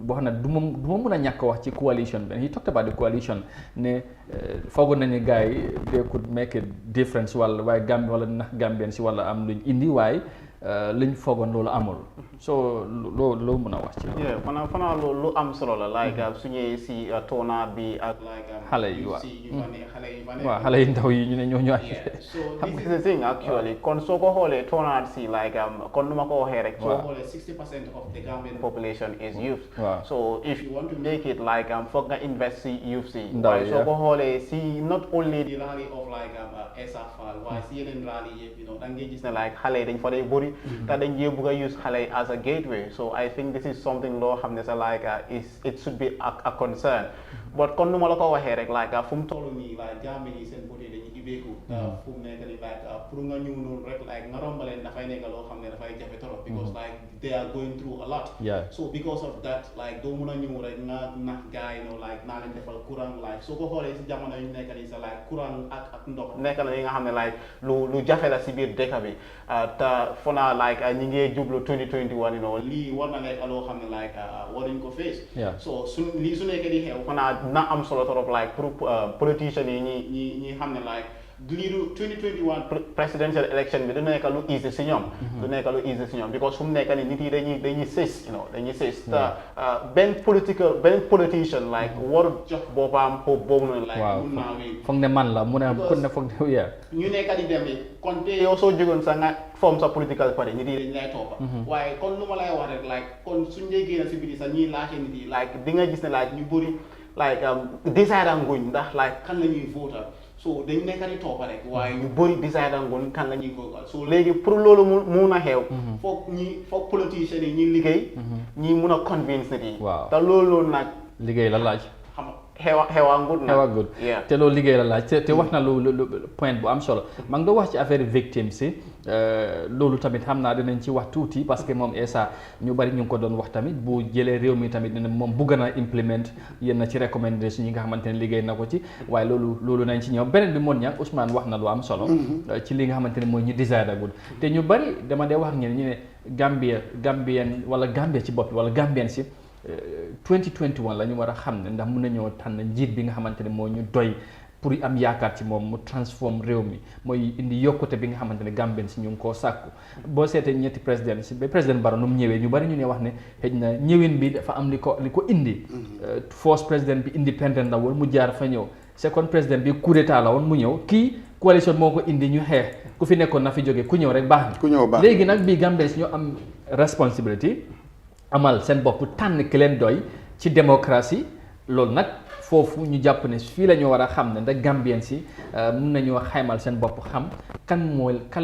wax na du ma mun a ñàkk wax ci coalition bi he talked about the coalition ne foogoon nañu gars yi they could make a difference wala waaye Gambie wala nax Gambien si wala am luñ indi waaye liñ foogoon loolu amul so loo mun a wax ci loolu. fanaa lu am solo la like su ñëwee si toona bi ak like xale yi waaw xale yi ndaw yi ñu ne ñoo ñëwaat. so this is the thing actually kon soo ko xoolee toona si like kon nu ma ko waxee rek. soo xoolee 60% of the Gambian population is youth. so if you want to make it like foog nga invest si youth si. waaye soo ko xoolee si not only the rally of like Essa Faal waaye si yeneen rally yëpp da ngay gis ne like xale yi dañ fa dee bëri. te dañ jee bëgg a use xale yi as a gateway so I think this is something loo xam ne sa like it should be a concern but kon nu ma la ko waxee rek like fu mu toll nii like Gambie yi seen côté dañuy ibbeeku fu mu nekk nii like pour nga ñëw noonu rek like nga rombaleen dafay nekk loo xam ne dafay jafe trop because like they are going through a lot so because of that like doo mun a ñëw rek nga nax gars yi like naa leen defal courant like soo ko xoolee si jamono yu nekk nii sa like courant ak ndox nekk na li nga xam ne like lu jafe la si biir dëkk bi te fo naa like ñi ngi jublu 2021 lii war na nekk loo xam ne like waruñ ko face so lii su nekkee di xew fo naa na am solo trop like pour politicians yi ñi xam ne like lii du 2021 presidential election bi du nekk lu easy si ñoom du nekk lu easy si ñoom because fu mu nekk ni nit yi dañuy sës dañuy sës te benn politician like waru jox boppam hope boobu noonu like mun naa wéy foog ne man la mu ne kon ne foog ne ñu nekk di dem bi kon te yow soo jógoon sax nga form sa political party nit yi dañ lay toppa waaye kon lu ma lay wax rek like kon suñ dee génn si biti sax ñiy laajte nit yi like di nga gis ne like ñu bëri like décide nguñ ndax like kan la ñuy voter so dañ nekk di toppa rek waaye ñu bëri décide nguñ kan la ñuy voter so léegi pour loolu mun a xew foog politiciens yi ñi liggéey ñi mun a convince nit yi te loolu nag liggéey la laaj xewa te loolu liggéey la laaj te wax na lu point bu am solo maa ngi doon wax ci affaire victime si loolu tamit xam naa dinañ ci wax tuuti parce que moom Essa ñu bari ñu ngi ko doon wax tamit bu jëlee réew mi tamit ne moom bugg na implement yenn ci recommandation yi nga xamante ne liggéey na ko ci waaye loolu nañ ci ñëw beneen bi moon ñàkk Ousmane wax na lu am solo ci li nga xamante ne mooy ñu desirable te ñu bari dama dee wax ak ñeneen ñu ne Gambia ci bopp wala Gambien si 2021 la ñu war a xam ne ndax mun nañoo tànn njiit bi nga xamante ne moo ñu doy pour am yaakaar ci moom mu transforme réew mi mooy indi yokkute bi nga xamante ne Gambien si ñu ngi koo sàkku boo seetee ñetti président si ba président Barrow nu mu ñëwee ñu bari ñu ne wax ne xëy na ñëwin bi dafa am li ko indi first président bi independent la woon mu jaar fa ñëw second président bi coup d'état la woon mu ñëw kii coalition moo ko indi ñu xeex ku fi nekkoon na fi jóge ku ñëw rek baax na léegi nag bii Gambien si ñoo am responsibility amal seen bopp tànn ki leen doy ci démocratie loolu nag foofu ñu jàpp ne fii la ñu war a xam ne ndax Gambien si mun nañoo xaymal seen bopp xam kan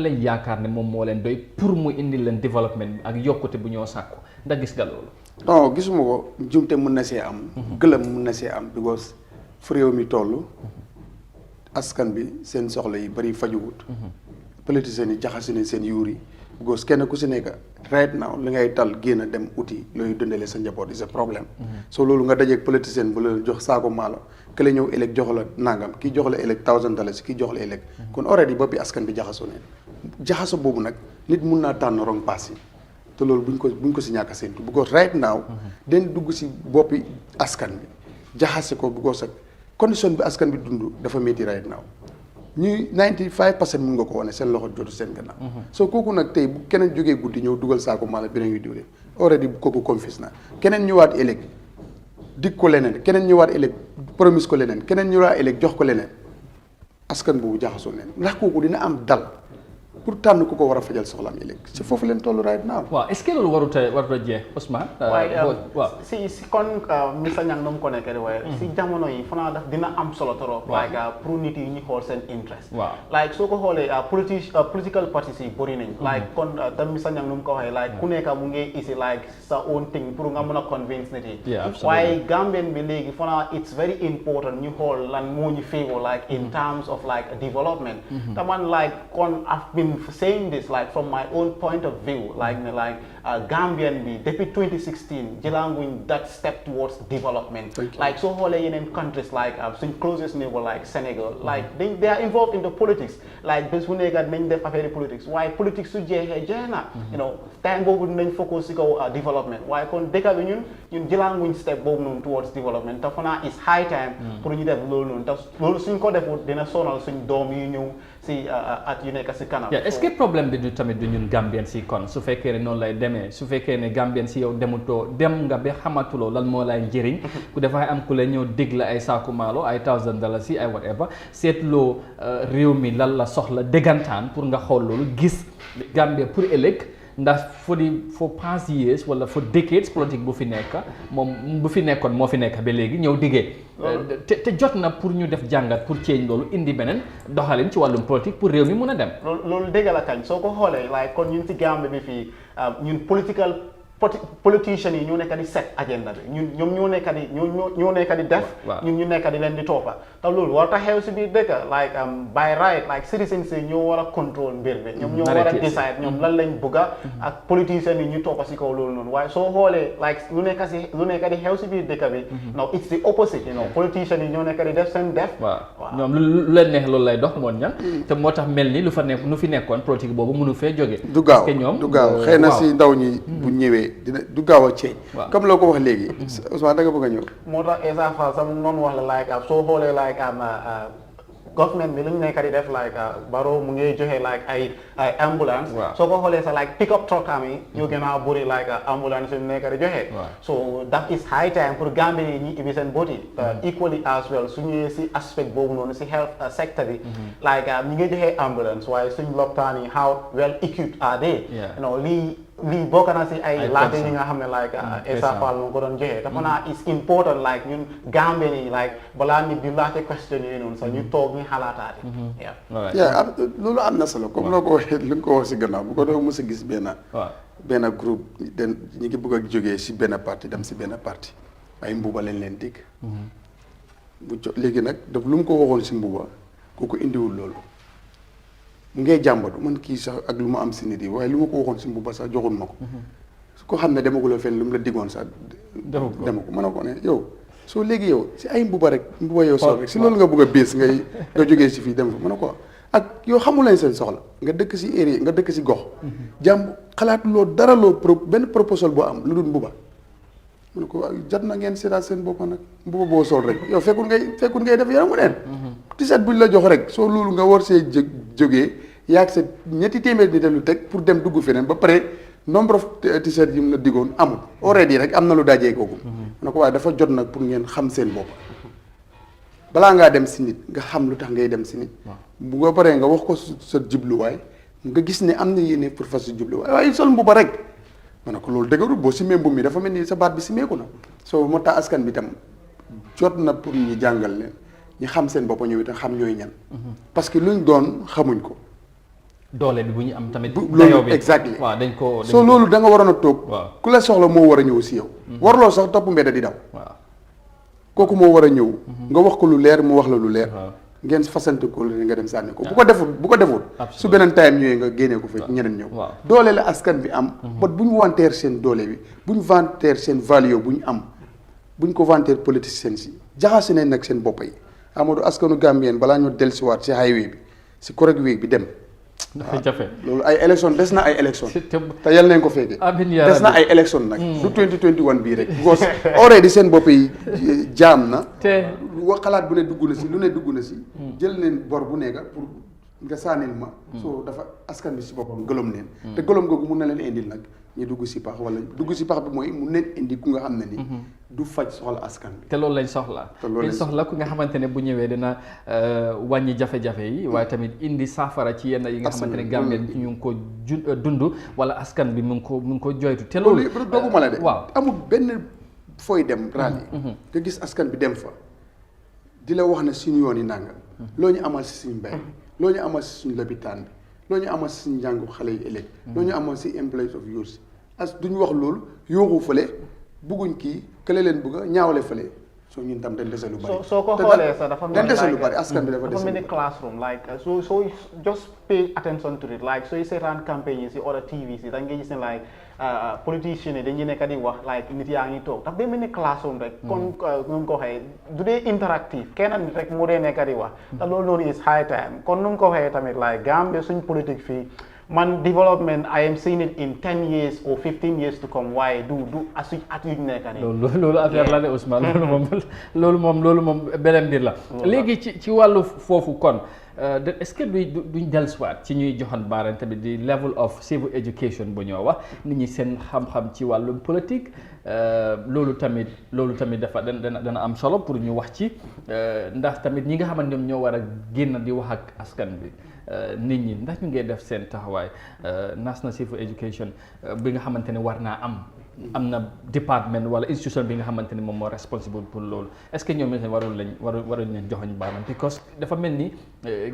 lañ yaakaar ne moom moo leen doy pour mu indi leen développement bi ak yokkute bu ñoo sàkku ndax gis nga loolu. non gisuma ko jumte mën na see am. gëlëm mën na see am because fu réew mi toll askan bi seen soxla yi bari fajuwut. politiciens yi jaxase nañ seen yuur yi. because kenn ku si nekk right now li ngay tal génn dem uti looy dundale sa njaboot is a problème so loolu nga dajeeg politicien bu la jox saako maalo ke la ñëw ëllëg jox la nangam kii jox la ëllëg $1000 kii jox la ëllëg kon already boppi askan bi jaxasoo neen jaxaso boobu nag nit mun naa tànn wrong pass yi te loolu buñ ko si ñàkk a séntu because right now den dugg si boppi askan bi jaxase ko because ak condition bi askan bi dund dafa métti right now ñuy 95% mun nga ko wane seen loxo jotu seen gannaaw. so kooku nag tey bu keneen jógee guddi ñëw dugal saako maala bi yu diwle already kooku confess na keneen ñëwaat ëllëg dig ko leneen keneen ñëwaat ëllëg promise ko leneen keneen ñëwaat ëllëg jox ko leneen askan boobu jaxasoo leen ndax kooku dina am dal pour tànn ku ko war a fajal soxlaam ëllëg si foofu leen toll right now. waaw est-ce que loolu warut a jeex Ousmane. waaw si kon Mr Nyang nu mu ko nekkee waaye si jamono yi fanaa daf dina am solo trop. like pour nit yi ñu xool seen interest. waaw like soo ko xoolee political parties yi bëri nañ. like kon tam Mr Nyang nu mu ko waxee like ku nekk mu ngi isi like sa own thing pour nga mën a convince nit yi. waaye Gambien bi léegi fanaa it's very important ñu xool lan moo ñu favor like in terms of like development. te man like kon I've been saying this like from my own point of view like Gambian bi depuis 2016 jëlanguñ that step towards development. like soo xoolee yeneen countries like suñ closest neighbor like Senegal like they are involved in the politics like bés bu nekk nañ def affaire politics waaye politics su jeexee jeex na you know time boobu dinañ focus si kaw development waaye kon dëkk bi ñun jëlanguñ step boobu noonu towards development te fanaa is high time pour ñu def loolu noonu te loolu suñ ko defut dina sonal suñ doom yi ñëw si at yu nekk si kanam. est-ce que problème bi du tamit du ñun Gambien si kon su fekkee ne noonu lay demee su fekkee ne Gambien si yow demutoo dem nga ba xamatuloo lan moo lay njëriñ ku dafay am ku la ñëw dig la ay saaku maalo ay $1000 ay whatever seetloo réew mi lan la soxla déggantaan pour nga xool loolu gis Gambia pour ëllëg ndax for past years wala for decades politique bu fi nekk moom bu fi nekkoon moo fi nekk ba léegi ñëw diggee te jot na pour ñu def jàngat pour change loolu indi beneen doxalin ci wàllum politique pour réew mi mun a dem. loolu dëgg la kañ soo ko xoolee like kon ñun ci Gambie bi fii ñun politicians yi ñoo nekk di set agenda bi ñoom ñoo nekk di def. ñun ñu nekk di leen di toppa te loolu war ta xew si biir dëkk like by right like citizens yi ñoo war a contrôle mbir bi. ñoom ñoo war a decide ñoom lan lañ bëgga ak politicians yi ñu toppa si kaw loolu noonu waaye soo xoolee like lu nekk di xew si biir dëkk bi. no it's the opposite you know politicians yi ñoo nekk di def seen def. waaw ñoom lu leen neex loolu lay dox moon ñan te moo tax mel ni lu fi nekkoon politique boobu mënu fee jóge. du gaaw xëy na si ndaw ñi bu ñëwee du gaaw a ceeñ comme loo ko wax léegi Ousmane da nga bëgg a ñëw moo tax Essa Faal sam noonu wax la like soo xoolee like government bi lu ñu nekk di def like Barrow mu ngi joxe like ay ambulance soo ko xoolee sa like pick up truck am yi ñu gën a bëri like ambulance yu nekk di joxe so that is high time pour Gambie yi ñi ibi seen boti equally as well su ñëwee si aspect boobu noonu si health sector bi like ñu ngi joxe ambulance waaye suñ lopitaan yi how well equipped are they you know lii bokk na si ay laajte yi nga xam ne like Essa Faal mu ko doon joxe dafa naa is important like ñun Gambien yi like balaa nit di laajte question yooyu noonu sax ñu toog ñu xalaataati loolu am na solo comme loo ko waxee li nga ko wax si gannaaw bu ko doon mos a gis benn groupe ñu ngi bëgg a jógee si benn parti dem si benn parti ay mbuba leen dégg léegi nag daf lu mu ko waxoon si mbuba kooku indiwul loolu mu ngay jàmbatu man kii sax ak lu ma am si nit yi waaye lu ma ko waxoon si mbuba sax joxul ma ko su ko xam ne demaguloo fenn lu mu la diggoon sax dema ko mën a ko ne yow soo léegi yow si ay mbuba yow sol rek si loolu nga bëgg a bées nga jógee si fii dem fa mën a ko ak yow xamul lañ seen soxla nga dëkk si area nga dëkk si gox jàmb xalaat loo dara benn proposal boo am lu dul mbuba mu ne ko jot na ngeen seetaat seen bopp nag mbuba boo sol rek yow fekkul ngay def yaramu neen tiset buñ la jox rek soo loolu nga war see jógee yaag sa ñetti téeméer nit lu teg pour dem dugg feneen ba pare nombre of tiset yi mu la diggoon amul already rek am na lu dajee kooku mu ne ko waaye dafa jot nag pour ngeen xam seen bopp balaa ngaa dem si nit nga xam lu tax ngay dem si nit bu nga paree nga wax ko sa jubluwaay nga gis ne am na yéene pour fas sa jubluwaay waaye sol mbuba rek ma ne ko loolu dëgërul boo simee mbubb mi dafa mel ni sa baat bi simeeku na soo moo tax askan bi tam jot na pour ñu jàngal leen ñu xam seen bopp ñëw itam xam ñooy ñan parce que luñ doon xamuñ ko doole bi bu ñu am tamit loolu exactly waaw dañ ko soo loolu da nga waroon a toog ku la soxla moo war a ñëw si yow warloo sax topp mbedda di daw kooku moo war a ñëw nga wax ko lu leer mu wax la lu leer ngeen fasante ko lu nga dem sànni ko bu ko deful su beneen time ñëwee nga génnee ko fa ñeneen ñëw doole la askan bi am but bu ñu wanteer seen doole bi bu ñu vanteer seen value bu ñu am bu ñu ko vanteer politicien si jaxase nañ nag seen bopp yi Amadou askanu Gambien balaa ñoo dellusiwaat si highway bi si correct way bi dem dafa jafe loolu ay élection des na ay élection te yal nañ ko fekkee amiin yaa des na rabbi. ay élection nag du 2021 bii rek because already seen bopp yi jaam na te wax xalaat bu ne dugg na si lu ne dugg na si jël neen bor bu nekk pour nga sànnil ma so dafa askan bi si boppam gëlëm neen te gëlëm googu mun na leen indil nag ñu dugg si pax wala dugg si pax bi mooy mu neen indi ku nga xam ne ni du faj soxla askan bi te loolu lañ soxla lañ soxla ku nga xamante ne bu ñëwee dina wàññi jafe-jafe yi waaye tamit indi saafara ci yenn yi nga xamante ne Gambien ñu ngi ko dund wala askan bi mu ngi ko joytu te loolu dooguma la de waaw amul benn fooy dem rally nga gis askan bi dem fa di la wax ne suñu yoon yi nàngam loo ñu amal si suñu mbay loo ñu amal si suñu lopitaan bi loo ñu amal si suñu njàngu xale yi ëllëg loo ñu amal si employees of youth as duñu wax loolu yooxu fële bugguñ kii kële leen bugg a ñaawale fële soo ñun tam dañ dese lu bari soo ko xoolee sax dafa dañ dese lu bari askan bi dafa dese mel ni classroom like so just pay attention to it like sooy seetaan campagne yi si other TV si da nga gis ne like politicians yi dañuy nekk di wax like nit yaa ngi toog daf dee mel ni classroom rek kon nu mu ko waxee du dee interactive kenn nit rek moo dee nekk di wax te loolu noonu is high time kon nu mu ko waxee tamit like Gambia suñ politique fii man development I am seeing it in 10 years or 15 years to come waaye du at yu nekk nii loolu affaire la de Ousmane loolu moom beneen mbir la léegi ci wàllu foofu kon est-ce que duñ dellusiwaat ci ñuy joxoon baaraan tamit di level of civil education bu ñoo wax nit ñi seen xam-xam ci wàllum politique loolu tamit dafa dana am solo pour ñu wax ci ndax tamit ñi nga xamante ñoom ñoo war a génn di wax ak askan bi nit ñi ndax ñu ngi def seen taxawaay national civil education bi nga xamante ne war naa am na département wala institution bi nga xamante ne moom moo responsible pour loolu est-ce que ñoom itam waruñ leen joxoñ baaraam because dafa mel ni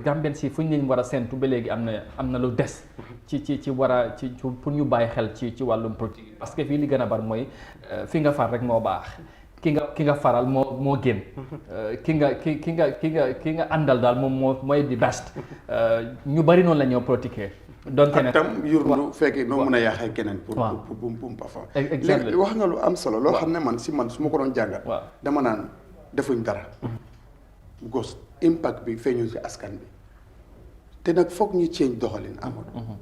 Gambien si fu ñu leen war a séntu ba léegi am na lu des ci pour ñu bàyyi xel ci wàllum politique parce que fii li gën a bar mooy fi nga far rek moo baax ki nga faral moo gën ki nga àndal daal moom mooy di best ñu bari noonu la ñoo politiquer donte ne tam yurlu fekkee noo mën a yaaxee keneen pour parfum léegi wax nga lu am solo loo xam ne man su ma ko doon jàngat dama naan defuñ dara because impact bi feeñul ci askan bi te nag foog ñu change doxalin Amadou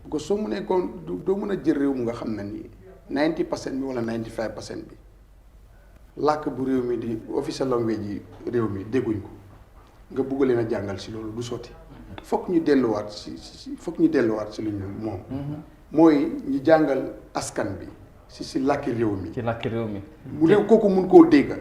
because soo mu nekkoon doo mën a jël réew mu nga xam ne nii 90% bi wala 95% bi làkk bu réew mi di official language yi réew mi dégguñ ko nga bugg leen a jàngal si loolu du sotti foog ñu delluwaat si lu ñu moom mooy ñu jàngal askan bi si làkki réew mi ci làkki réew mi mu réew kooku mun koo dégga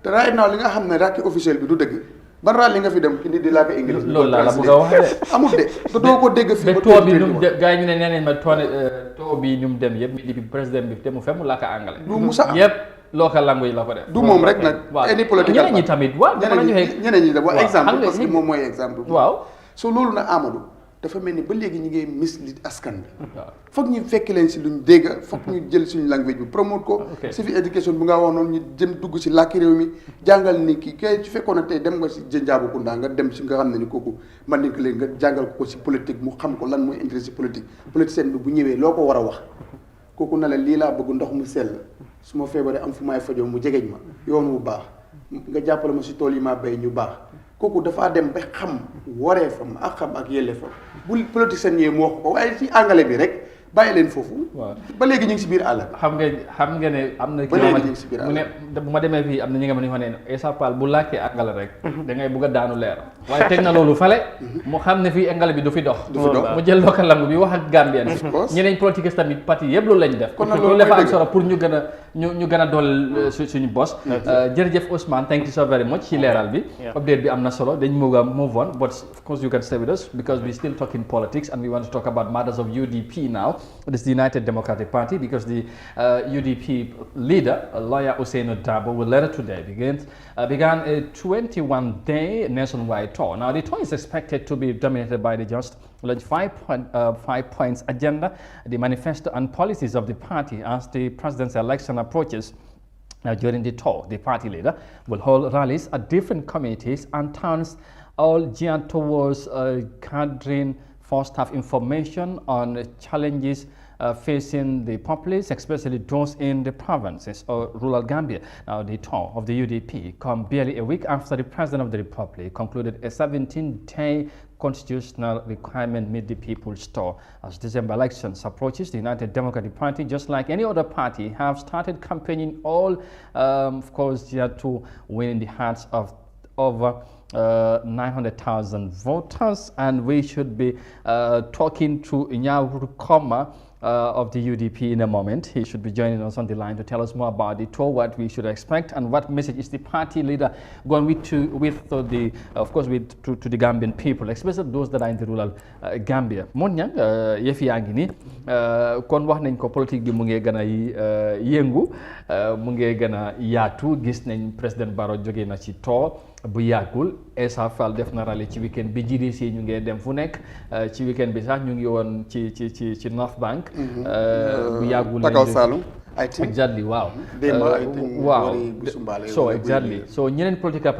te right now li nga xam ne làkki officiel bi du dëgg ban raal li nga fi dem ki nit di làkk anglais loolu laa la bëgg a wax de amul de te doo ko dégg fii ba too bi num gars yi ñu ne nee nañ ma too bi ñu mu dem yëpp mi di président bi te mu fe mu làkk anglais du musa am yëpp local language la ko def du moom rek nag any political ñeneen ñi tamit waaw ñeneen ñi da wax exemple parce que moom mooy exemple waaw so loolu nag Amadou dafa mel ni ba léegi ñu ngi mislead askan bi foog ñu fekk leen si luñ dégg foog ñu jël suñu language bi promote ko civic education bu nga wax noonu ñu jëm dugg si làkki réew mi jàngal ni kii kay su fekkoon ne tey dem nga si Jënjaabu Kunda nga dem si nga xam ne ni kooku man nañ ko léegi nga jàngal ko si politique mu xam ko lan mooy intérêt si politique politicien bi bu ñëwee loo ko war a wax kooku na la lii laa bëgg ndox mu sell su ma feebaree am fu may fajoo mu jegeñ ma yoon wu baax nga jàppale ma si tool yi maa bay ñu baax kooku dafaa dem ba xam wareefam ak xam ak yelleefam bu politicien ñëwee mu wax ko waaye ci anglais bi rek bàyyi leen foofu. ba léegi ñu ngi si biir àll bi. xam nga ne am na. ba léegi ñu ngi si biir àll mu ne bu ma demee fii am na ñi nga xam ne Essa Faal bu làkkee anglais rek. da ngay bugg a daanu leer. waaye teg na loolu fale. mu xam ne fii anglais bi du fi dox. mu jël local langue bi wax ak Gambien. ñeneen politiques tamit parti yëpp loolu lañ def. kon nag loolu dafa am solo pour ñu gën a dool suñu bos. jërëjëf Ousmane thank you so very much ci leeral bi. update bi am na solo dañ move on but of course you can stay with us because we still talking politics and we want to talk about matters of UDP now. It is the United Democratic Party because the UDP leader, lawyer Ousainou Darboe, will later today began a 21-day nationwide tour. Now, the tour is expected to be dominated by the just launch 5 points agenda, the manifesto and policies of the party as the presidential election approaches. Now, during the tour, the party leader will hold rallies at different communities and towns, all geared towards gathering first-hand information on challenges facing the populace, especially those in the provinces or rural Gambia. Now, the tour of the UDP come barely a week after the President of the Republic concluded a 17-day constitutional requirement meet the people's tour. As December elections approaches, the United Democratic Party, just like any other party, have started campaigning all, of course, to win the hearts of over 900,000 voters, and we should be talking to Inyawu Koma of the UDP in a moment. He should be joining us on the line to tell us more about the tour, what we should expect, and what message is the party leader going to the Gambian people, especially those that are in the rural Gambia. Mon ñang yëf yaa ngi ni kon wax nañ ko politique bi mu ngi gën a yëngu mu ngi gën a yaatu gis nañ président Barrow jóge na ci tour bu yàggul Essa Faal def na rally ci weekend bi GDC ñu ngi dem fu nekk ci weekend bi sax ñu ngi woon ci North Bank bu yàggul Takaw Salum exactly waaw so exactly so ñeneen politique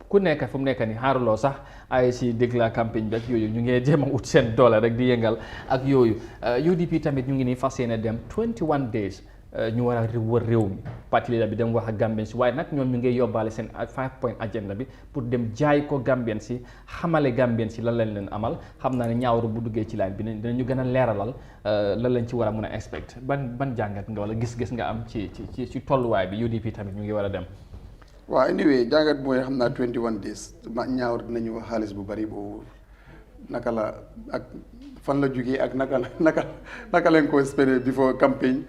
ku nekk fu mu nekk ni xaaruloo sax ay si dégla campagne bi ak yooyu ñu ngi jéem a ut seen doole rek di yëngal ak yooyu UDP tamit ñu ngi nii fas yéene dem 21 days ñu war a wër réew mi parti leader bi dem wax ak Gambien si waaye nag ñoom ñu ngi yóbbaale seen 5-point agenda bi pour dem jaay ko Gambien si xamale Gambien si lan lañ leen amal xam naa ne ñaawru bu duggee ci line bi dinañu gën a leeralal lan lañ ci war a mun a expect ban jàngat nga wala gis-gis nga am ci tolluwaay bi UDP tamit ñu ngi war a dem. waaw anyway jàngat mooy xam naa 21 days ñaawru dinañu wax xaalis bu bari boobu naka la ak fan la jógee ak naka leen ko espérer before campagne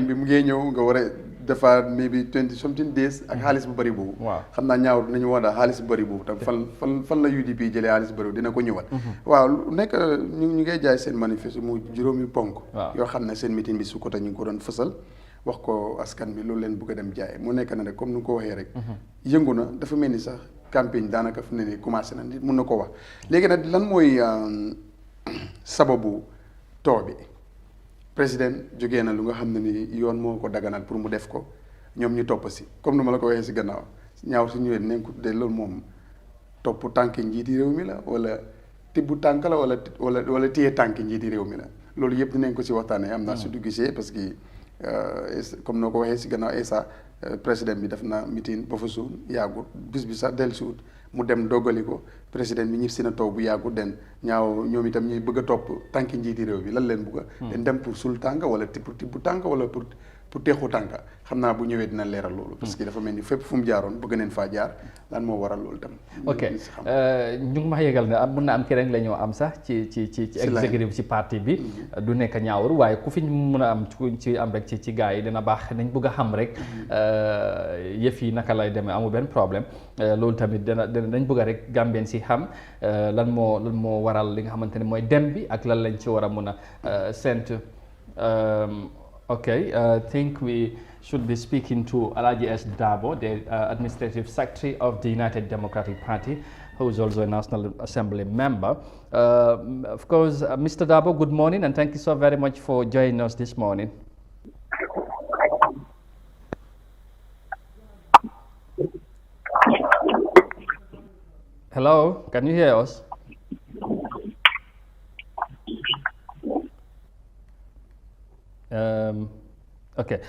bi mu ngee ñëw nga war a defaat maybe 20 days ak xaalis bu bëri boobu xam naa ñaaw dinañu wax daal xaalis bu bëri boobu tam fan la UDP jëlee xaalis bu bëri dina ko ñëwal waaw nekk ñu ngay jaay seen manifeste mu juróomi ponk yoo xam ne seen meeting bi su ko ñu ngi ko doon fësal wax ko askan bi loolu leen bëgg a dem jaay mu nekk na rek comme ni nga ko waxee rek yëngu na dafa mel ni sax campagne daanaka fu ne ni commencé na nit mun na ko wax léegi nag lan mooy sababu too bi président jógee na lu nga xam ne ni yoon moo ko daganal pour mu def ko ñoom ñu topp si comme nu ma la ko waxee si gannaaw ñaaw si ñëwee nañ ko tuddee loolu moom topp tànki njiiti réew mi la wala tibbu tànk la wala téye tànki njiiti réew mi la loolu yëpp dinañ ko si waxtaanee am naa su du gisee parce que comme noo ko waxee si gannaaw Essa président bi def na meeting ba fa suun yàggut bis bi sax dellusiwut mu dem doggali ko président bi ñib si na taw bu yàggut den ñaaw ñoom itam ñuy bëgg a topp tànki njiiti réew bi lan leen bëgg a den dem pour sul tànka wala pour tibbu tànka wala pour teexu tànka xam naa bu ñëwee dina leeral loolu parce que dafa mel ni fépp fu mu jaaroon bëgg neen faa jaar lan moo waral loolu tam ok ñu ngi ma yëgal ne mun na am keneen la ñoo am sax ci exécutif ci parti bi du nekk ñaawur waaye ku fi mun a am ci am rek ci gars yi dina baax nañ bëgg a xam rek yëf yi naka lay demee amul benn problème loolu tamit dañ bëgg a rek Gambien si xam lan moo waral li nga xamante ne mooy dem bi ak lan lañ ci war a mun a séntu Okay, I think we should be speaking to Alaji S. Dabo, the Administrative Secretary of the United Democratic Party, who is also a National Assembly member. Of course, Mr. Dabo, good morning, and thank you so very much for joining us this morning. Hello, can you hear us? Okay,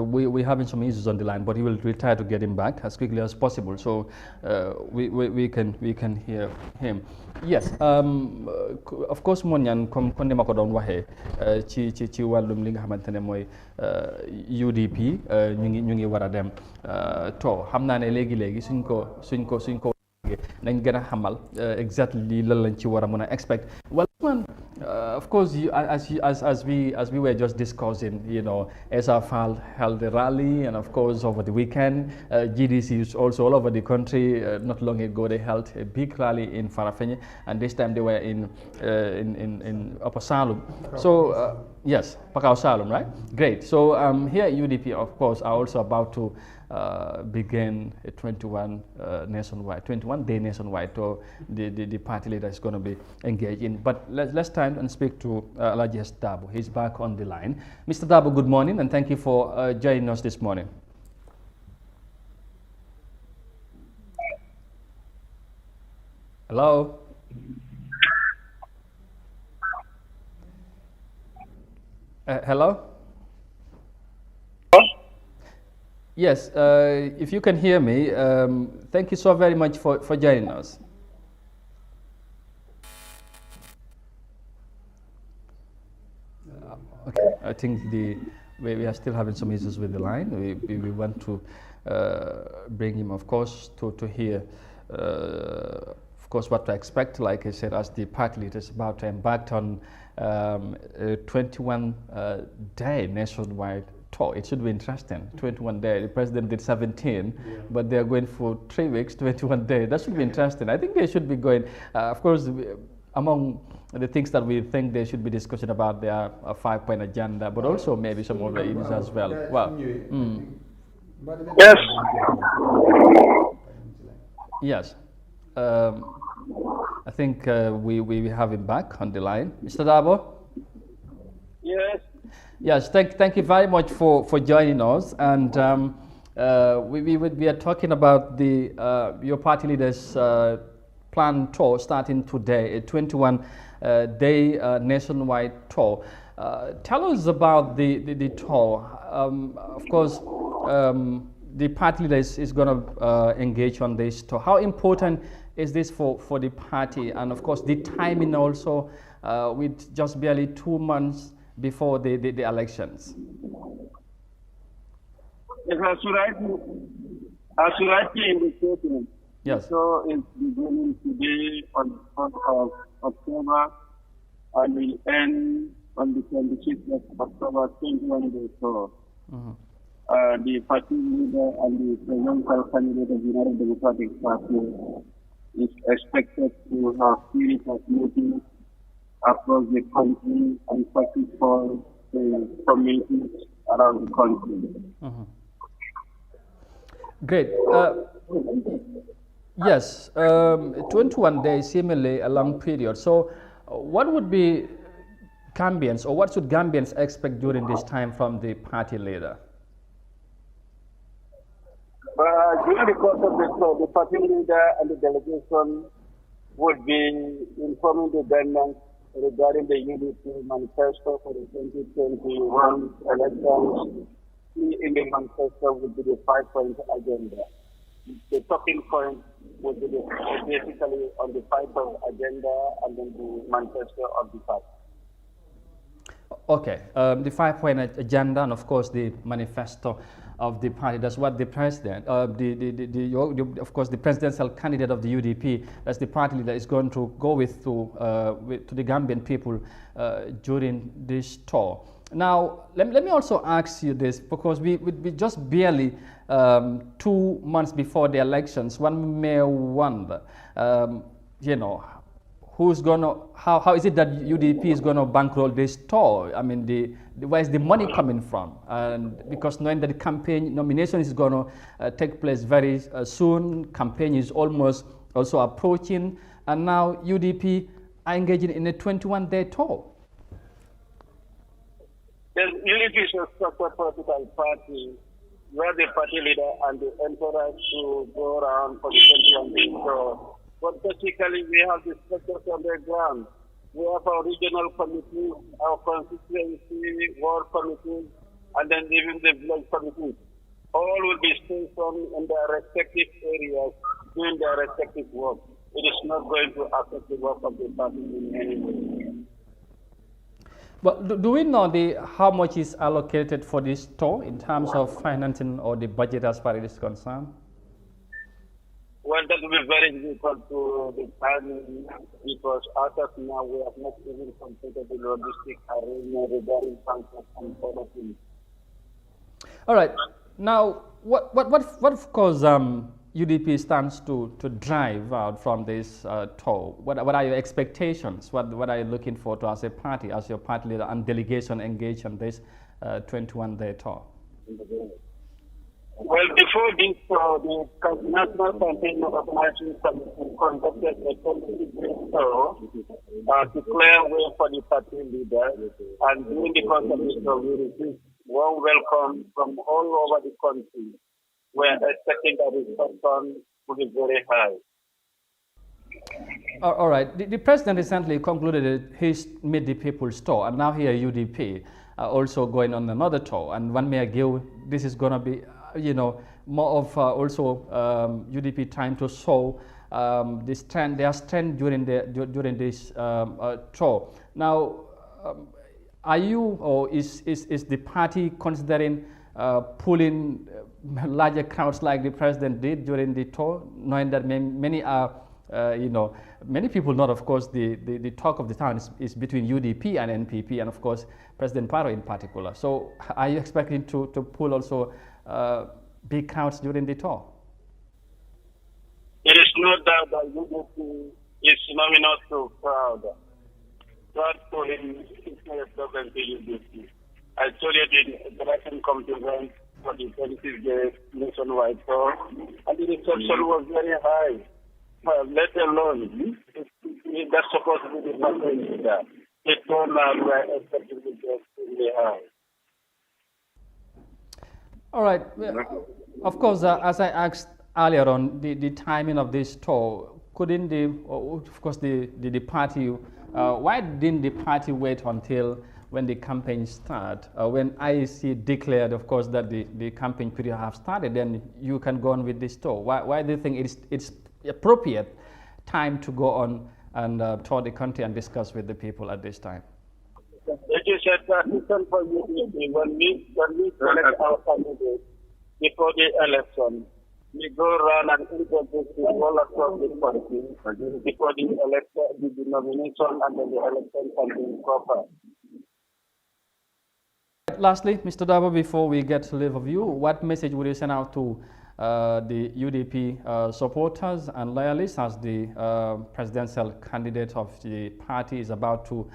we're having some issues on the line, but we'll try to get him back as quickly as possible, so we can hear him. Yes, of course, Monyan, comme ni ma ko doon waxee ci wàllum li nga xamante ne mooy UDP ñu ngi war a dem to xam naa ne léegi suñ ko nañ gën a xamal exactly lan lañ ci war a mën a expect. Well, of course, as we were just discussing, Essa Faal held a rally, and of course over the weekend, GDCs also all over the country. Not long ago, they held a big rally in Farafenni, and this time they were in Upper Salum. So yes, Pakao Salum, right? Great. So here at UDP, of course, are also about to begin a 21-day nationwide tour. The party leader is going to be engaged in. But let's time and speak to Alaji S. Dabo. He's back on the line. Mr. Dabo, good morning, and thank you for joining us this morning. Hello? Hello? Yes, if you can hear me, thank you so very much for joining us. Okay, I think we are still having some issues with the line. We want to bring him, of course, to hear, of course, what to expect. Like I said, as the party leader is about to embark on a 21-day nationwide tour. It should be interesting. 21 days. The president did 17, but they are going for 3 weeks, 21 days. That should be interesting. I think they should be going. Of course, among the things that we think they should be discussing about their 5-point agenda, but also maybe some other issues as well. Well, yes. Yes. I think we have him back on the line. Mr. Dabo? Yes. Yes, thank you very much for joining us. And we are talking about your party leaders' planned tour starting today, a 21-day nationwide tour. Tell us about the tour. Of course, the party leader is going to engage on this tour. How important is this for the party? And of course, the timing also, with just barely 2 months before the elections. Yes, as you rightly indicated, yes. So it's beginning today on 4th of October and will end on the 26th of October, 21 days. So the party leader and the presidential candidate of the United Democratic Party is expected to have series of meetings across the country and practice for the communities around the country. Great. Yes, 21 days, seemingly a long period. So what would be Gambians, or what should Gambians expect during this time from the party leader? During the course of the tour, the party leader and the delegation would be informing the government regarding the UDP manifesto for the 2021 elections. In the manifesto would be the 5-point agenda. The talking point would be basically on the 5-point agenda and then the manifesto of the party. Okay, the 5-point agenda and of course the manifesto of the party. That's what the president, of course the presidential candidate of the UDP, that's the party leader, is going to go with to the Gambian people during this tour. Now, let me also ask you this, because we just barely 2 months before the elections. One may wonder, who's gonna, how is it that UDP is gonna bankroll this tour? I mean, where is the money coming from? And because knowing that the campaign nomination is gonna take place very soon, campaign is almost also approaching, and now UDP are engaging in a 21-day tour. Yes, UDP is a structured political party where the party leader and the entourage to go around for the 21 days tour. But basically, we have the structures on the ground. We have our regional committees, our constituency, ward committees, and then even the village committees. All will be stationed in their respective areas, doing their respective work. It is not going to affect the work of the party in any way. But do we know how much is allocated for this tour in terms of financing or the budget as far as it is concerned? Well, that will be very difficult to determine because as of now we have not even completed the logistic arrangement regarding sanctions and other things. All right. Now, what of course UDP stands to drive out from this tour? What are your expectations? What are you looking for to as a party, as your party leader and delegation engaged on this 21-day tour? Well, before this, the National Campaign Organization Committee conducted a committee tour to clear way for the party leader, and during the course of this tour, we received warm welcome from all over the country. We are expecting that the response will be very high. All right. The president recently concluded his Meet the People's tour, and now here UDP. also going on another tour. And one may argue this is going to be, more of also UDP trying to show their strength during this tour. Now, are you or is the party considering pulling larger crowds like the president did during the tour, knowing that many are, many people know, of course, the talk of the town is between UDP and NPP, and of course, President Paro in particular. So, are you expecting to pull also big crowds during the tour? There is no doubt that UDP is nominal to crowd. Crowd pulling is not a problem to UDP. I told you the election commitment for the 26th day nationwide tour, and the reception was very high. Let alone, that's supposed to be the party leader. The turnout were expected to be extremely high. All right. Of course, as I asked earlier on, the timing of this tour, couldn't the party, why didn't the party wait until when the campaign started? When IEC declared, of course, that the campaign period have started, then you can go on with this tour. Why do you think it's appropriate time to go on and tour the country and discuss with the people at this time? It is a transition for UDP. When we select our candidates before the election, we go around and introduce the all across the country before the election, the nomination, and then the election can be proper. Lastly, Mr. Dabo, before we get to leave of you, what message would you send out to the UDP supporters and loyalists as the presidential candidate of the party is about to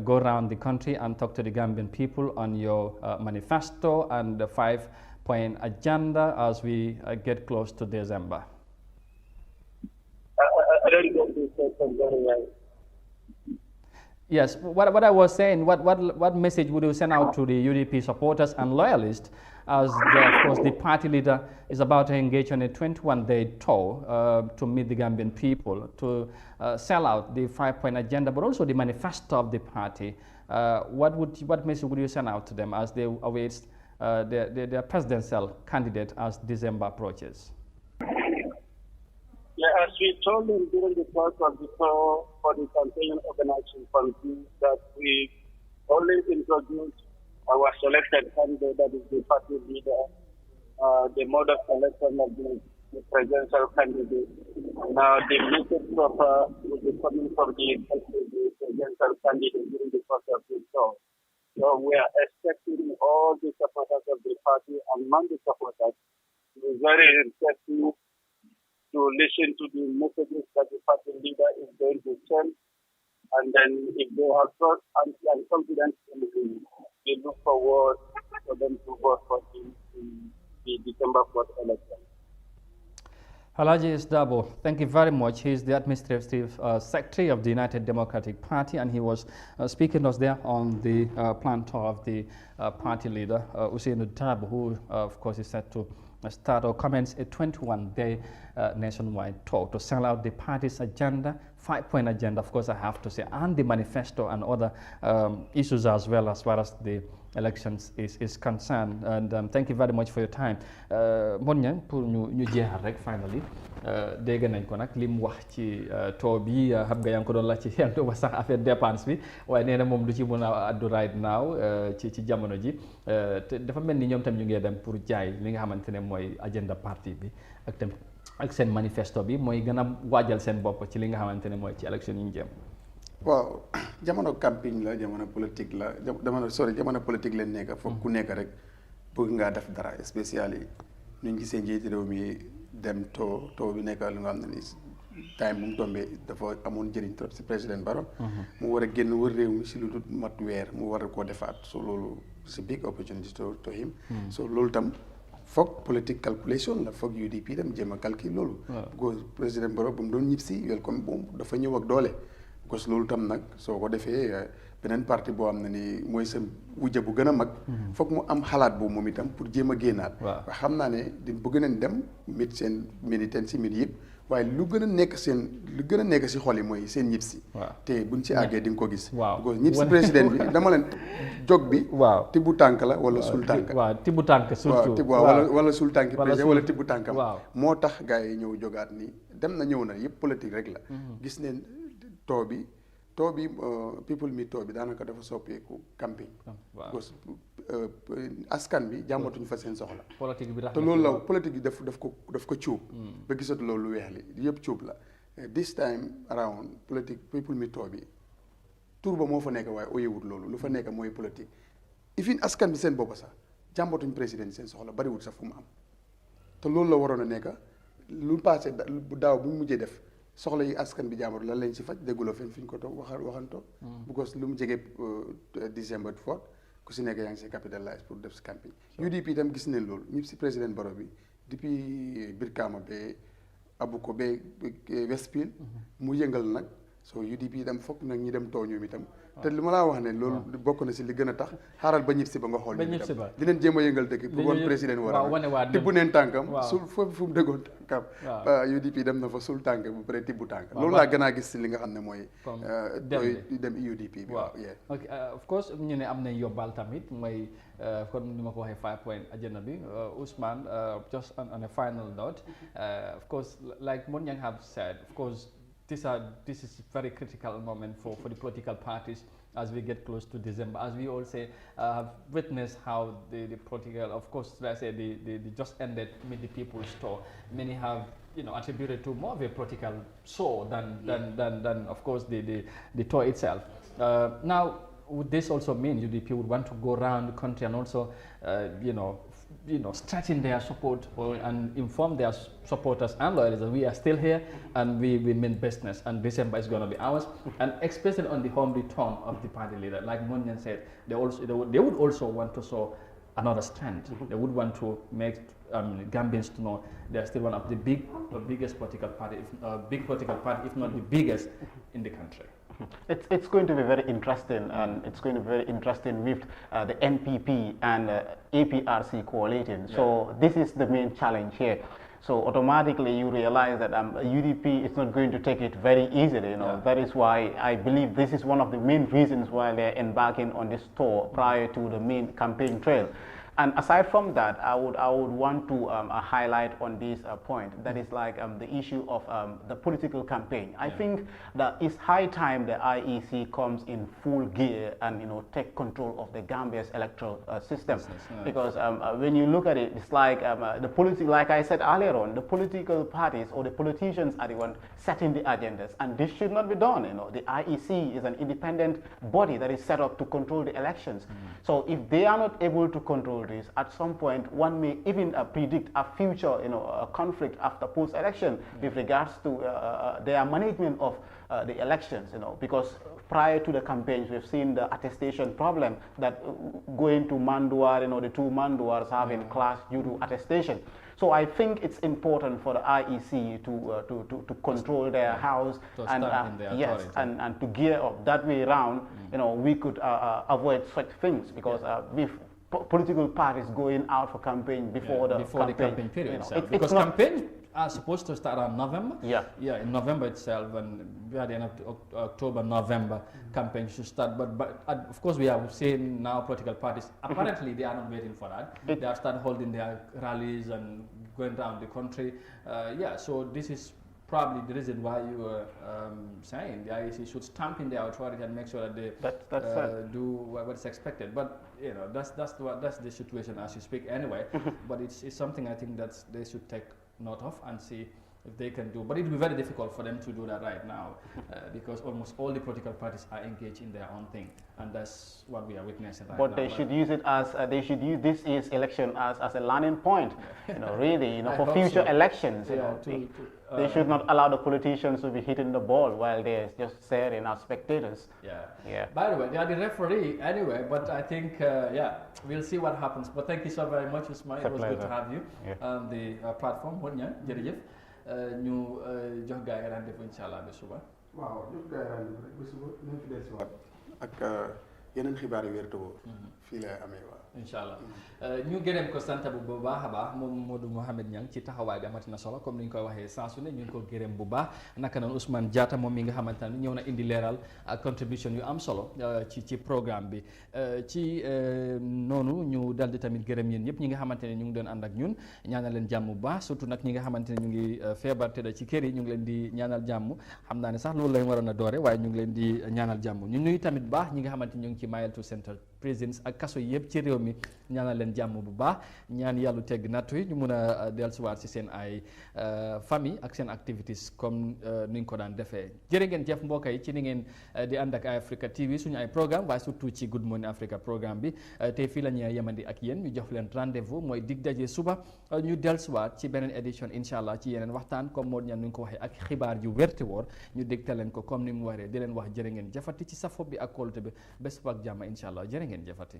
go around the country and talk to the Gambian people on your manifesto and the 5-point agenda as we get close to December? I don't get this question very well. Yes, what I was saying, what message would you send out to the UDP supporters and loyalists as, of course, the party leader is about to engage on a 21-day tour to meet the Gambian people, to sell out the 5-point agenda, but also the manifesto of the party? What message would you send out to them as they await their presidential candidate as December approaches? Yeah, as we told them during the course of the tour for the campaign organizing committee, that we only introduce our selected candidate, that is the party leader, the mode of selection of the presidential candidate. Now, the message proper will be coming from the presidential candidate during the course of the tour. So we are expecting all the supporters of the party and non-supporters to be very receptive to listen to the messages that the party leader is going to send. And then if they have trust and confidence in him, we look forward for them to vote for him in the December 4th election. Halaji Dabo, thank you very much. He is the Administrative Secretary of the United Democratic Party, and he was speaking to us there on the planned tour of the party leader, Usainu Dabo, who, of course, is set to start or commence a 21-day nationwide tour to sell out the party's agenda, 5-point agenda, of course, I have to say, and the manifesto and other issues as well as far as the elections is concerned. And thank you very much for your time. Monya, pour ñu jeexal rek finally dégg nañ ko nag li mu wax ci tour bi xam nga yaa ngi ko doon laaj ci yentu ba sax affaire dépense bi waaye nee na moom du ci mën a addu right now ci jamono ji te dafa mel ni ñoom tam ñu ngi dem pour jaay li nga xamante ne mooy agenda parti bi ak tam ak seen manifesto bi mooy gën a waajal seen bopp ci li nga xamante ne mooy ci élection yi ñu jëm. waaw jamono campagne la jamono politique la jamono politique leen nekk foog ku nekk rek bëgg ngaa def dara spécial yi ñu gisee njiiti réew mi dem too bi nekk lu nga xam ne ni time bu mu tombee dafa amoon njëriñ trop si président Barrow mu war a génn wër réew mi si lu dul mat weer mu war a koo defaat so loolu si big opportunity to him so loolu tam foog politique calculation la foog UDP dem jéem a calcul loolu go président Barrow bu mu doon ñib si welcome boom dafa ñëw ak doole parce que loolu tam nag soo ko defee beneen parti boo xam ne ni mooy sa wujja bu gën a mag foog mu am xalaat boobu moom itam pour jéem a génnaat waaw xam naa ne di bëgg nañ dem mit seen militants si mit yëpp waaye lu gën a nekk si xol yi mooy seen ñib si te buñ ci àggee di nga ko gis because ñib si président bi dama leen jog bi tibbu tànk la wala sul tànk tibbu tànk surtout wala sul tànk président wala tibbu tànkam moo tax gars yi ñëw jogaat ni dem na ñëw na yëpp politique rek la gis neen too bi people mi too bi daanaka dafa soppeeku campagne because askan bi jàmbatuñu fa seen soxla te loolu la politique bi daf ko cuub ba gisatu loolu lu weex li yëpp cuub la this time around politique people mi too bi tur ba moo fa nekk waaye oyewut loolu lu fa nekk mooy politique ifin askan bi seen boppa sax jàmbatuñ président seen soxla bariwut sax fu mu am te loolu la waroon a nekk lu passé bu daaw bu mu mujjee def soxla yi askan bi jàmbatu lan lañ si faj dégguloo fen fi ñu ko toog waxantoo because lu mu jege December 4 ku si nekk yaa ngi si capitalize pour def si campagne UDP itam gis nañ loolu ñëpp si président Barrow bi depuis Brikama ba Abuko ba Westfield mu yëngal nag so UDP itam foog nag ñi dem too ñoom itam te li ma laa wax ne loolu bokk na si li gën a tax xaaral ba ñib si ba nga xool ñoom itam di leen jéem a yëngal dëkk pour woon président war a tibbu neen tànkam sul foofu fu mu dëggoon tànkam UDP dem na fa sul tànk bu pare tibbu tànk loolu laa gën a gis si li nga xam ne mooy dem UDP bi ok of course ñu ne am nañ yóbbal tamit mooy kon ni ma ko waxee 5 point agenda bi Ousmane just on a final note of course like Monyang have said of course this is a very critical moment for the political parties as we get close to December. As we all say, have witnessed how the political, of course, let's say the just ended Meet the People's Tour. Many have attributed to more of a political show than of course the tour itself. Now, would this also mean UDP would want to go around the country and also stretching their support and inform their supporters and loyalists that we are still here and we mean business and December is going to be ours, and especially on the home return of the party leader, like Munyan said, they would also want to show another strength. They would want to make Gambians to know they are still one of the biggest political party, if not the biggest in the country. It's going to be very interesting, and it's going to be very interesting with the NPP and APRC coalition. So this is the main challenge here. So automatically you realize that UDP is not going to take it very easily. That is why I believe this is one of the main reasons why they're embarking on this tour prior to the main campaign trail. And aside from that, I would want to highlight on this point, that is like the issue of the political campaign. I think that it's high time the IEC comes in full gear and take control of the Gambia's electoral system. Because when you look at it, it's like like I said earlier on, the political parties or the politicians are the ones setting the agendas, and this should not be done. The IEC is an independent body that is set up to control the elections. So if they are not able to control this, at some point one may even predict a future a conflict after post-election with regards to their management of the elections, because prior to the campaigns we've seen the attestation problem that going to Manduar, the two Manduars having clash due to attestation. So I think it's important for the IEC to control their house and and to gear up that way around. We could avoid such things, because with political parties going out for campaign before the campaign period itself. Because campaigns are supposed to start around November. In November itself, and we are at the end of October, November, campaign should start. But of course, we have seen now political parties, apparently they are not waiting for that. They have started holding their rallies and going around the country. So this is probably the reason why you were saying the IEC should stamp in their authority and make sure that they do what's expected. But that's the situation as you speak anyway. But it's something I think that they should take note of and see if they can do. But it will be very difficult for them to do that right now, because almost all the political parties are engaged in their own thing, and that's what we are witnessing right now. But they should use it as they should use this year's election as a learning point, really, for future elections. They should not allow the politicians to be hitting the ball while they're just staring as spectators. By the way, they are the referee anyway, but I think we'll see what happens. But thank you so very much, Usman. It was good to have you on the platform. Ñu jox gaay rendez-vous inshallah ba suba. Waaw jox gaay rendez-vous rek ba suba ñu fi del ci waat ak yeneen xibaar yu wér te wóor fii lay amee waa inshallah ñu gërëm ko sant bu baax a baax moom Modou Mohamed Niang ci taxawaay bi amati na solo comme ni ñu koy waxee saa su ne ñu ngi ko gërëm bu baax naka noonu Ousmane Diatta moom mi nga xamante ne ñëw na indi leeral ak contribution yu am solo ci programme bi ci noonu ñu daldi tamit gërëm yéen ñëpp ñi nga xamante ne ñu ngi doon ànd ak ñun ñaanal leen jàmm bu baax surtout nag ñi nga xamante ne ñu ngi feebar te da ci kër yi ñu ngi leen di ñaanal jàmm xam naa ne sax loolu lañ waroon a doore waaye ñu ngi leen di ñaanal jàmm ñu nuyu tamit baax ñi nga xamante ne ñu ngi ci Mayeltu Central Prisons ak kaso yëpp ci réew mi ñaanal leen jàmm bu baax ñaan yàlla tegg nattu yi ñu mun a dellusiwaat si seen ay famille ak seen activités comme ni ñu ko daan defee jërë ngeen jëf mbokk yi ci ni ngeen di ànd ak Africa TV suñu ay programme waaye surtout ci Good Morning Africa programme bi tey fii la ñuy yemandi ak yéen ñu jox leen rendez-vous mooy dig daje suba ñu dellusiwaat ci beneen édition incha allah ci yeneen waxtaan comme moo ñan ni ñu ko waxee ak xibaar yu wérte woor ñu dégtal leen ko comme ni mu waree di leen wax jërë ngeen jëfati ci safo bi ak kóolute bi bés bu ak jàmm incha allah jërë ngeen jëfati.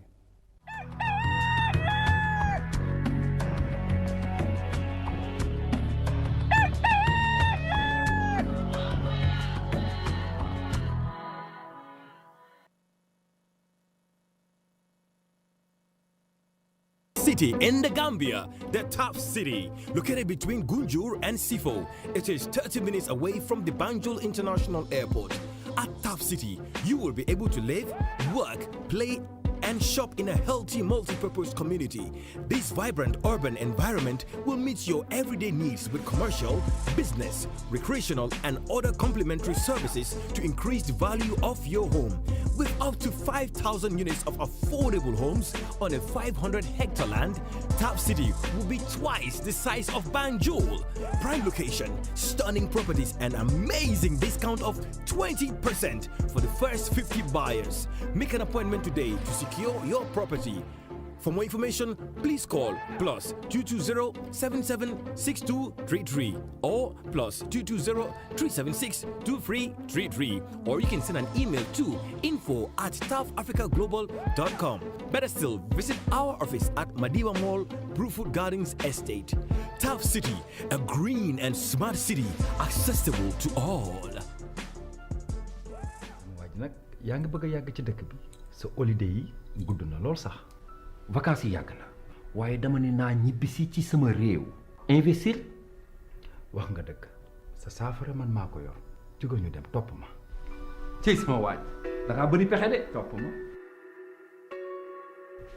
City in the Gambia, the top city, located between Gunjur and Sifo. It is 30 minutes away from the Banjul International Airport. At Top City, you will be able to live, work, play, and shop in a healthy multi-purpose community. This vibrant urban environment will meet your everyday needs with commercial, business, recreational, and other complementary services to increase the value of your home. With up to 5,000 units of affordable homes on a 500-hectare land, Top City will be twice the size of Banjul. Prime location, stunning properties, and amazing discount of 20% for the first 50 buyers. Make an appointment today to secure your property. For more information, please call +220-776233 or +220-376-2333, or you can send an email to info@tafafricaglobal.com. Better still, visit our office at Madiba Mall, Bruford Gardens Estate. Taf City, a green and smart city accessible to all. Nag yaa ngi bëgg a yàgg ci dëkk bi sa holiday yi gudd na lool sax vacances yi yàgg na waaye dama ne naa ñibbisi ci sama réew investir wax nga dëgg sa saafara man maa ko yor jógal ñu dem topp ma ci sama waaj da ngaa bëri pexe de topp ma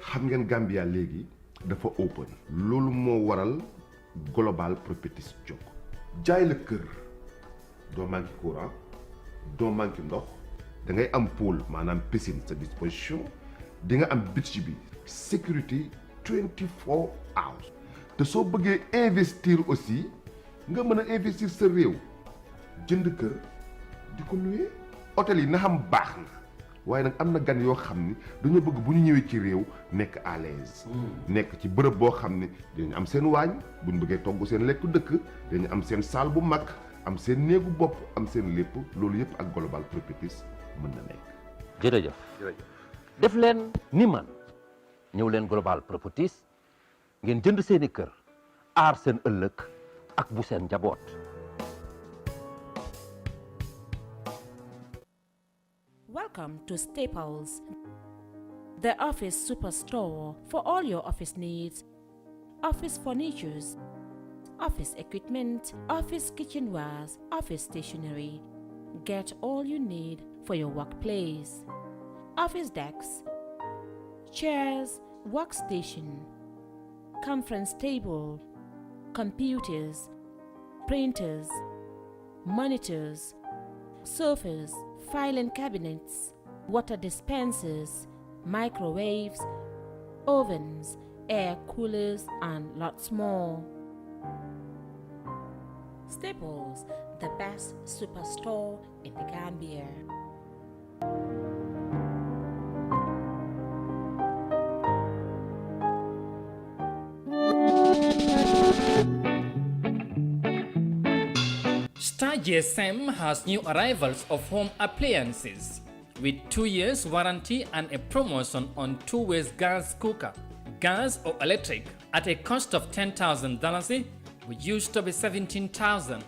xam ngeen Gambia léegi dafa open loolu moo waral global properties jóg jaay la kër doo manqué courant doo manqué ndox da ngay am pool maanaam piscine sa disposition di nga am beach bi sécurité 24 hours te soo bëggee investir aussi nga mën a investir sa réew jënd kër di ko louer hôtel yi na xam baax na waaye nag am na gan yoo xam ni dañoo bëgg bu ñu ñëwee ci réew nekk à l'aise nekk ci bërëb boo xam ne dañu am seen waañ bu ñu bëggee togg seen lekk dëkk dañu am seen salle bu mag am seen néegu bopp am seen lépp loolu yëpp ak global properties mën na nekk. jërëjëf def leen ni man ñëw leen global properties ngeen jënd seeni kër aar seen ëllëg ak bu seen njaboot. Welcome to Staples, the office superstore for all your office needs, office furnitures, office equipment, office kitchenwares, office stationery. Get all you need for your workplace. Office desks, chairs, workstation, conference table, computers, printers, monitors, sofas, filing cabinets, water dispensers, microwaves, ovens, air coolers, and lots more. Staples, the best superstore in the Gambia. Star GSM has new arrivals of home appliances with 2 years warranty and a promotion on 2-way gas cooker, gas or electric at a cost of $10,000, which used to be $17,000,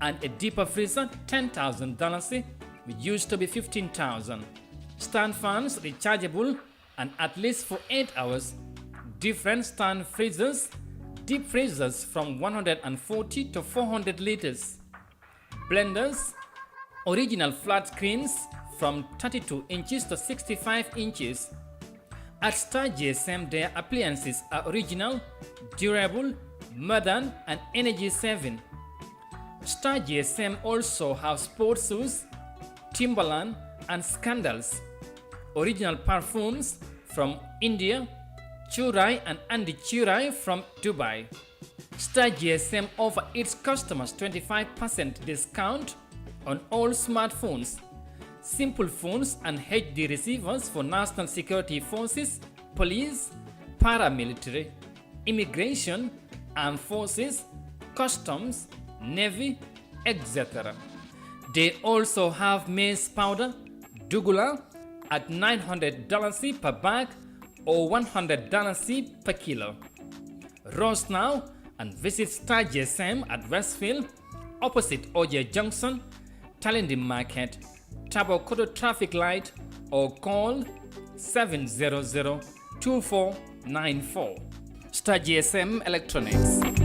and a deeper freezer $10,000, which used to be $15,000. Stand fans rechargeable and at least for 8 hours, different stand freezers, deep freezers from 140 to 400 liters, blenders, original flat screens from 32 inches to 65 inches. At Star GSM, their appliances are original, durable, modern, and energy saving. Star GSM also have sports shoes, Timberland, and Scandals, original perfumes from India, Churai and Andy Churai from Dubai. Star GSM offer its customers 25% discount on all smartphones, simple phones and HD receivers for national security forces, police, paramilitary, immigration, armed forces, customs, navy, etc. They also have maize powder, Dugula, at $900 per bag or $100 per kilo. Rush now and visit Star GSM at Westfield, opposite OJ Junction, Talindi Market, Tabokoto Traffic Light, or call 700-2494. Star GSM Electronics.